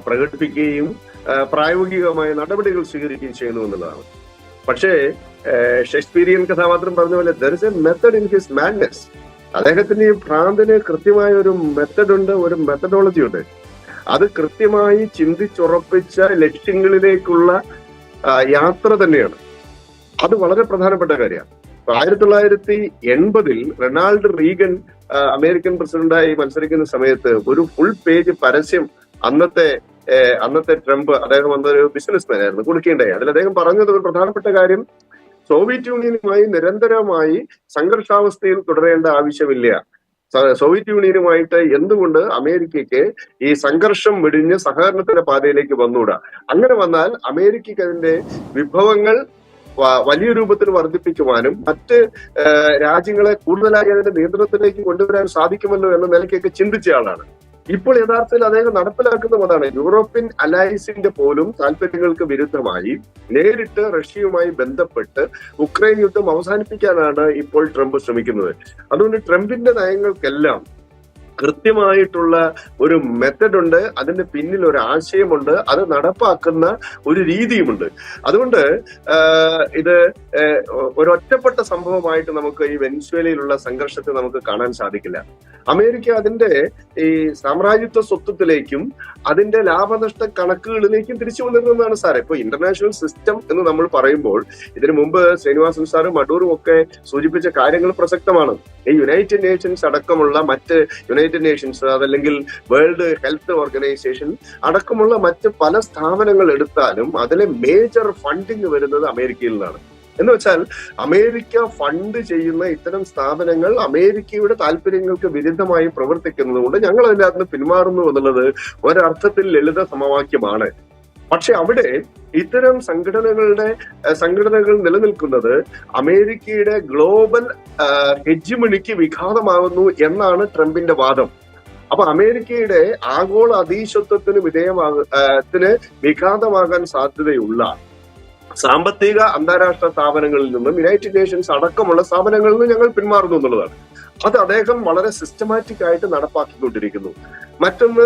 പ്രകടിപ്പിക്കുകയും പ്രായോഗികമായ നടപടികൾ സ്വീകരിക്കുകയും ചെയ്യുന്നു എന്നുള്ളതാണ്. പക്ഷേ ഷേക്സ്പീരിയൻ കഥാപാത്രം പറഞ്ഞ പോലെ there is a method in his madness. അദ്ദേഹത്തിന് ഈ ഭ്രാന്തിന് കൃത്യമായ ഒരു മെത്തഡ് ഉണ്ട്, ഒരു മെത്തഡോളജി ഉണ്ട്. അത് കൃത്യമായി ചിന്തിച്ചുറപ്പിച്ച ലക്ഷ്യങ്ങളിലേക്കുള്ള യാത്ര തന്നെയാണ്. അത് വളരെ പ്രധാനപ്പെട്ട കാര്യമാണ്. 1980 റൊണാൾഡ് റീഗൻ അമേരിക്കൻ പ്രസിഡന്റായി മത്സരിക്കുന്ന സമയത്ത് ഒരു ഫുൾ പേജ് പരസ്യം അന്നത്തെ ട്രംപ്, അദ്ദേഹം വന്നൊരു ബിസിനസ്മാൻ ആയിരുന്നു, കൊടുക്കേണ്ടായി. അതിൽ അദ്ദേഹം പറഞ്ഞത് ഒരു പ്രധാനപ്പെട്ട കാര്യം, സോവിയറ്റ് യൂണിയനുമായി നിരന്തരമായി സംഘർഷാവസ്ഥയിൽ തുടരേണ്ട ആവശ്യമില്ല. സോവിയറ്റ് യൂണിയനുമായിട്ട് എന്തുകൊണ്ട് അമേരിക്കയ്ക്ക് ഈ സംഘർഷം വെടിഞ്ഞ് സഹകരണത്തിന്റെ പാതയിലേക്ക് വന്നുകൂടാ? അങ്ങനെ വന്നാൽ അമേരിക്കയ്ക്ക് അതിന്റെ വിഭവങ്ങൾ വലിയ രൂപത്തിൽ വർദ്ധിപ്പിക്കുവാനും മറ്റ് രാജ്യങ്ങളെ കൂടുതലായി അതിന്റെ നിയന്ത്രണത്തിലേക്ക് കൊണ്ടുവരാൻ സാധിക്കുമല്ലോ എന്ന നിലയ്ക്കൊക്കെ ചിന്തിച്ച ആളാണ്. ഇപ്പോൾ യഥാർത്ഥത്തിൽ അദ്ദേഹം നടപ്പിലാക്കുന്ന അതാണ്. യൂറോപ്യൻ അലയൻസിന്റെ പോലും താല്പര്യങ്ങൾക്ക് വിരുദ്ധമായി നേരിട്ട് റഷ്യയുമായി ബന്ധപ്പെട്ട് ഉക്രൈൻ യുദ്ധം അവസാനിപ്പിക്കാനാണ് ഇപ്പോൾ ട്രംപ് ശ്രമിക്കുന്നത്. അതുകൊണ്ട് ട്രംപിന്റെ നയങ്ങൾക്കെല്ലാം കൃത്യമായിട്ടുള്ള ഒരു മെത്തഡ് ഉണ്ട്, അതിന്റെ പിന്നിൽ ഒരു ആശയമുണ്ട്, അത് നടപ്പാക്കുന്ന ഒരു രീതിയുമുണ്ട്. അതുകൊണ്ട് ഇത് ഒരൊറ്റപ്പെട്ട സംഭവമായിട്ട് നമുക്ക് ഈ വെനിസ്വേലയിലുള്ള സംഘർഷത്തെ നമുക്ക് കാണാൻ സാധിക്കില്ല. അമേരിക്ക അതിന്റെ ഈ സാമ്രാജ്യത്വ സ്വത്വത്തിലേക്കും അതിന്റെ ലാഭനഷ്ട കണക്കുകളിലേക്കും തിരിച്ചു വന്നിരുന്നതാണ് സാർ. ഇപ്പൊ ഇന്റർനാഷണൽ സിസ്റ്റം എന്ന് നമ്മൾ പറയുമ്പോൾ ഇതിനു മുമ്പ് ശ്രീനിവാസൻ സാറും അടൂറും ഒക്കെ സൂചിപ്പിച്ച കാര്യങ്ങൾ പ്രസക്തമാണ്. ഈ യുണൈറ്റഡ് നേഷൻസ് അടക്കമുള്ള മറ്റ് യുണൈറ്റഡ് നേഷൻസ്, അതല്ലെങ്കിൽ വേൾഡ് ഹെൽത്ത് ഓർഗനൈസേഷൻ അടക്കമുള്ള മറ്റ് പല സ്ഥാപനങ്ങൾ എടുത്താലും അതിലെ മേജർ ഫണ്ടിങ് വരുന്നത് അമേരിക്കയിൽ നിന്നാണ്. എന്ന് വെച്ചാൽ അമേരിക്ക ഫണ്ട് ചെയ്യുന്ന ഇത്തരം സ്ഥാപനങ്ങൾ അമേരിക്കയുടെ താല്പര്യങ്ങൾക്ക് വിരുദ്ധമായി പ്രവർത്തിക്കുന്നത് കൊണ്ട് ഞങ്ങൾ അതിൻ്റെ അകത്ത് പിന്മാറുന്നു എന്നുള്ളത് ഒരർത്ഥത്തിൽ ലളിത സമവാക്യമാണ്. പക്ഷെ അവിടെ ഇത്തരം സംഘടനകൾ നിലനിൽക്കുന്നത് അമേരിക്കയുടെ ഗ്ലോബൽ ഹെജിമണിക്ക് വിഘാതമാകുന്നു എന്നാണ് ട്രംപിന്റെ വാദം. അപ്പൊ അമേരിക്കയുടെ ആഗോള അധീശത്വത്തിന് വിഘാതമാകാൻ സാധ്യതയുള്ള സാമ്പത്തിക അന്താരാഷ്ട്ര സ്ഥാപനങ്ങളിൽ നിന്നും യുണൈറ്റഡ് നേഷൻസ് അടക്കമുള്ള സ്ഥാപനങ്ങളിൽ നിന്നും ഞങ്ങൾ പിന്മാറുന്നു എന്നുള്ളതാണ്. അത് അദ്ദേഹം വളരെ സിസ്റ്റമാറ്റിക് ആയിട്ട് നടപ്പാക്കിക്കൊണ്ടിരിക്കുന്നു. മറ്റൊന്ന്,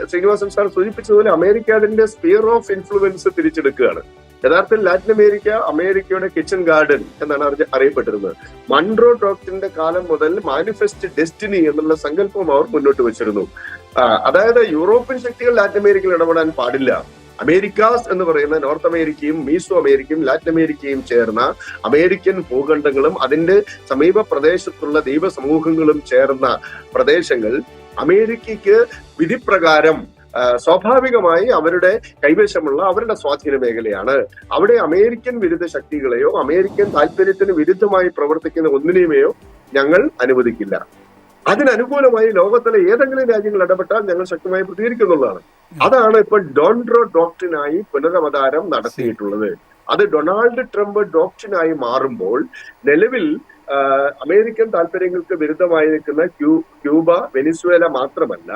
ശ്രീനിവാസൻ സാർ സൂചിപ്പിച്ചതുപോലെ അമേരിക്ക അതിന്റെ സ്പിയർ ഓഫ് ഇൻഫ്ലുവൻസ് തിരിച്ചെടുക്കുകയാണ്. യഥാർത്ഥത്തിൽ ലാറ്റിൻ അമേരിക്ക അമേരിക്കയുടെ കിച്ചൺ ഗാർഡൻ എന്നാണ് അറിയപ്പെട്ടിരുന്നത്. മൺട്രോ ഡോക്ടറിന്റെ കാലം മുതൽ മാനിഫെസ്റ്റ് ഡെസ്റ്റിനി എന്നുള്ള സങ്കല്പം അവർ മുന്നോട്ട് വെച്ചിരുന്നു. അതായത് യൂറോപ്യൻ ശക്തികൾ ലാറ്റിൻ അമേരിക്കയിൽ ഇടപെടാൻ പാടില്ല. അമേരിക്കാസ് എന്ന് പറയുന്ന നോർത്ത് അമേരിക്കയും മീസോ അമേരിക്കയും ലാറ്റിൻ അമേരിക്കയും ചേർന്ന അമേരിക്കൻ ഭൂഖണ്ഡങ്ങളും അതിന്റെ സമീപ പ്രദേശത്തുള്ള ദ്വീപ സമൂഹങ്ങളും ചേർന്ന പ്രദേശങ്ങൾ അമേരിക്കയ്ക്ക് വിധിപ്രകാരം സ്വാഭാവികമായി അവരുടെ കൈവശമുള്ള അവരുടെ സ്വാധീന മേഖലയാണ്. അവിടെ അമേരിക്കൻ വിരുദ്ധ ശക്തികളെയോ അമേരിക്കൻ താല്പര്യത്തിന് വിരുദ്ധമായി പ്രവർത്തിക്കുന്ന ഒന്നിനെയോ ഞങ്ങൾ അനുവദിക്കില്ല. അതിനനുകൂലമായി ലോകത്തിലെ ഏതെങ്കിലും രാജ്യങ്ങൾ ഇടപെട്ടാൽ ഞങ്ങൾ ശക്തമായി പ്രതികരിക്കുന്നുള്ളതാണ്. അതാണ് ഇപ്പോൾ ഡോൺട്രോ ഡോക്ട്രിനായി പുനരവതാരം നടത്തിയിട്ടുള്ളത്. അത് ഡൊണാൾഡ് ട്രംപ് ഡോക്ട്രിനായി മാറുമ്പോൾ നിലവിൽ അമേരിക്കൻ താല്പര്യങ്ങൾക്ക് വിരുദ്ധമായി നിൽക്കുന്ന ക്യൂബ, വെനിസ്വേല മാത്രമല്ല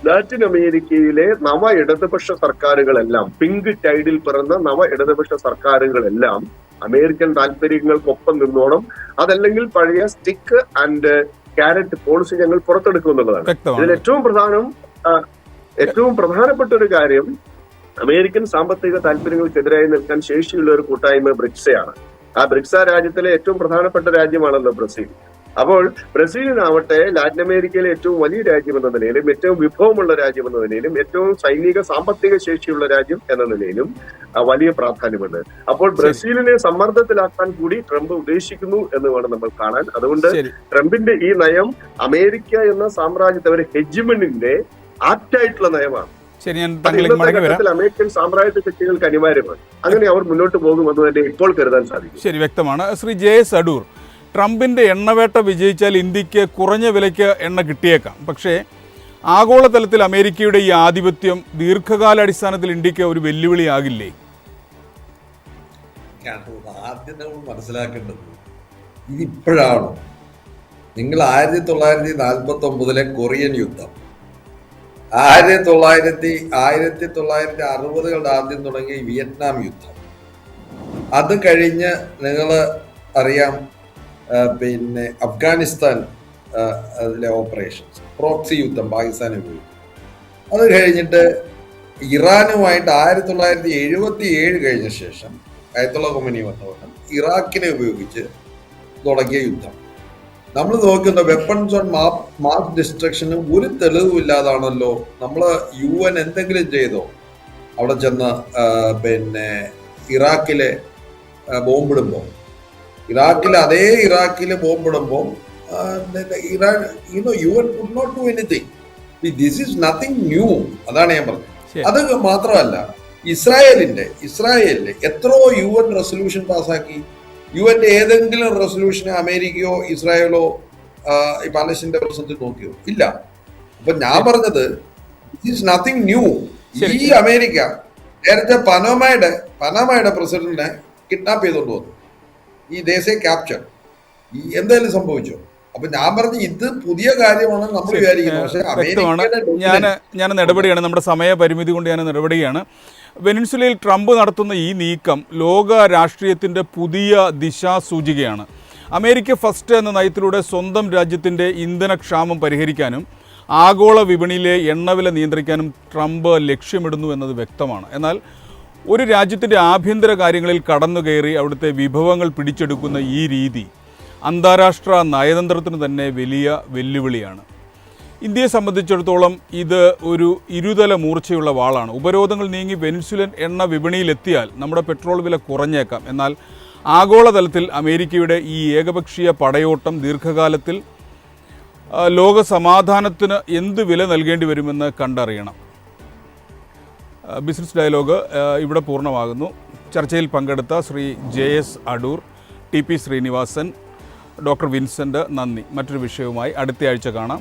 ലാറ്റിൻ അമേരിക്കയിലെ നവ ഇടതുപക്ഷ സർക്കാരുകളെല്ലാം, പിങ്ക് ടൈഡിൽ പിറന്ന നവ ഇടതുപക്ഷ സർക്കാരുകളെല്ലാം അമേരിക്കൻ താല്പര്യങ്ങൾക്കൊപ്പം നിന്നോണം. അതല്ലെങ്കിൽ പഴയ സ്റ്റിക്ക് ആൻഡ് ക്യാരറ്റ് പോളിസി ഞങ്ങൾ പുറത്തെടുക്കും എന്നുള്ളതാണ്. ഇതിൽ ഏറ്റവും പ്രധാനപ്പെട്ട ഒരു കാര്യം അമേരിക്കൻ സാമ്പത്തിക താല്പര്യങ്ങൾക്കെതിരായി നിൽക്കാൻ ശേഷിയുള്ള ഒരു കൂട്ടായ്മ ബ്രിക്സയാണ്. ആ ബ്രിക്സ രാജ്യത്തിലെ ഏറ്റവും പ്രധാനപ്പെട്ട രാജ്യമാണല്ലോ ബ്രസീൽ. അപ്പോൾ ബ്രസീലിനാവട്ടെ ലാറ്റിൻ അമേരിക്കയിലെ ഏറ്റവും വലിയ രാജ്യം എന്ന നിലയിലും ഏറ്റവും വിഭവമുള്ള രാജ്യം എന്ന നിലയിലും ഏറ്റവും സൈനിക സാമ്പത്തിക ശേഷിയുള്ള രാജ്യം എന്ന നിലയിലും വലിയ പ്രാധാന്യമുണ്ട്. അപ്പോൾ ബ്രസീലിനെ സമ്മർദ്ദത്തിലാക്കാൻ കൂടി ട്രംപ് ഉദ്ദേശിക്കുന്നു എന്ന് വേണം നമ്മൾ കാണാൻ. അതുകൊണ്ട് ട്രംപിന്റെ ഈ നയം അമേരിക്ക എന്ന സാമ്രാജ്യത്തെ ഒരു ഹെജിമണിന്റെ ആപ്റ്റായിട്ടുള്ള നയമാണ്. അമേരിക്കൻ സാമ്രാജ്യ ശക്തികൾക്ക് അനിവാര്യമാണ്. അങ്ങനെ അവർ മുന്നോട്ട് പോകുമെന്ന് തന്നെ ഇപ്പോൾ കരുതാൻ സാധിക്കും. ശരി, വ്യക്തമാണ്. ശ്രീ ജെ.എസ്. അടൂർ, ട്രംപിന്റെ എണ്ണവേട്ട വിജയിച്ചാൽ ഇന്ത്യക്ക് കുറഞ്ഞ വിലയ്ക്ക് എണ്ണ കിട്ടിയേക്കാം. പക്ഷേ ആഗോളതലത്തിൽ അമേരിക്കയുടെ ഈ ആധിപത്യം ദീർഘകാലാടിസ്ഥാനത്തിൽ ഇന്ത്യക്ക് ഒരു വെല്ലുവിളിയാകില്ലേ? ആദ്യം നമ്മൾ മനസ്സിലാക്കേണ്ടത് ഇതിപ്പോഴാണോ? നിങ്ങൾ 1949 കൊറിയൻ യുദ്ധം, 1960കളുടെ ആദ്യം തുടങ്ങിയ വിയറ്റ്നാം യുദ്ധം, അത് കഴിഞ്ഞ് നിങ്ങൾ അറിയാം പിന്നെ അഫ്ഗാനിസ്ഥാൻ അതിലെ ഓപ്പറേഷൻസ്, പ്രോക്സി യുദ്ധം പാകിസ്ഥാനെ ഉപയോഗിച്ചു. അത് കഴിഞ്ഞിട്ട് ഇറാനുമായിട്ട് 1977 കഴിഞ്ഞ ശേഷം അയത്തുള്ള കൊമനി വന്നവണ്ണം ഇറാഖിനെ ഉപയോഗിച്ച് തുടങ്ങിയ യുദ്ധം. നമ്മൾ നോക്കുന്ന വെപ്പൺസ് ഓൺ മാസ് ഡിസ്ട്രക്ഷന് ഒരു തെളിവുമില്ലാതാണല്ലോ നമ്മൾ UN എന്തെങ്കിലും ചെയ്തോ അവിടെ ചെന്ന് പിന്നെ ഇറാഖിലെ ബോംബിടുമ്പോൾ, അതേ ഇറാഖിലെ ബോംബിടുമ്പോൾ UN could not do anything. This is nothing new. അതാണ് ഞാൻ പറഞ്ഞത്. അത് മാത്രമല്ല, ഇസ്രായേലിൽ എത്രയോ UN റെസൊല്യൂഷൻ പാസ്സാക്കി. UN ഏതെങ്കിലും റെസൊല്യൂഷന് അമേരിക്കയോ ഇസ്രായേലോ ഈ പാലസ്തീന്റെ പ്രശ്നത്തിൽ നോക്കിയോ? ഇല്ല. അപ്പൊ ഞാൻ പറഞ്ഞത് ദിസ് ഈസ് നത്തിങ് ന്യൂ. ഈ അമേരിക്ക നേരത്തെ പനാമയുടെ പ്രസിഡന്റിനെ കിഡ്നാപ്പ് ചെയ്തുകൊണ്ട് വന്നു. ഈ ദേശീയ ക്യാപ്ചർ എന്തായാലും സംഭവിച്ചോ? അപ്പൊ ഞാൻ പറഞ്ഞു ഇത് പുതിയ കാര്യമാണ് നമ്മൾ വിചാരിക്കുന്നത്. പക്ഷേ ഞാൻ നടപടിയാണ്, നമ്മുടെ സമയപരിമിതി കൊണ്ട് ഞാൻ നടപടിയാണ്. വെനിൻസുലയിൽ ട്രംപ് നടത്തുന്ന ഈ നീക്കം ലോക രാഷ്ട്രീയത്തിൻ്റെ പുതിയ ദിശാസൂചികയാണ്. അമേരിക്ക ഫസ്റ്റ് എന്ന നയത്തിലൂടെ സ്വന്തം രാജ്യത്തിൻ്റെ ഇന്ധനക്ഷാമം പരിഹരിക്കാനും ആഗോള വിപണിയിലെ എണ്ണവില നിയന്ത്രിക്കാനും ട്രംപ് ലക്ഷ്യമിടുന്നു എന്നത് വ്യക്തമാണ്. എന്നാൽ ഒരു രാജ്യത്തിൻ്റെ ആഭ്യന്തര കാര്യങ്ങളിൽ കടന്നുകയറി അവിടുത്തെ വിഭവങ്ങൾ പിടിച്ചെടുക്കുന്ന ഈ രീതി അന്താരാഷ്ട്ര നയതന്ത്രത്തിന് തന്നെ വലിയ വെല്ലുവിളിയാണ്. ഇന്ത്യയെ സംബന്ധിച്ചിടത്തോളം ഇത് ഒരു ഇരുതല മൂർച്ചയുള്ള വാളാണ്. ഉപരോധങ്ങൾ നീങ്ങി വെനിൻസുലൻ എണ്ണ വിപണിയിലെത്തിയാൽ നമ്മുടെ പെട്രോൾ വില കുറഞ്ഞേക്കാം. എന്നാൽ ആഗോളതലത്തിൽ അമേരിക്കയുടെ ഈ ഏകപക്ഷീയ പടയോട്ടം ദീർഘകാലത്തിൽ ലോക സമാധാനത്തിന് എന്ത് വില നൽകേണ്ടി വരുമെന്ന് കണ്ടറിയണം. ബിസിനസ് ഡയലോഗ് ഇവിടെ പൂർണ്ണമാകുന്നു. ചർച്ചയിൽ പങ്കെടുത്ത ശ്രീ ജെ.എസ്. അടൂർ, ടി.പി. ശ്രീനിവാസൻ, ഡോക്ടർ വിൻസെൻ്റ്, നന്ദി. മറ്റൊരു വിഷയവുമായി അടുത്തയാഴ്ച കാണാം.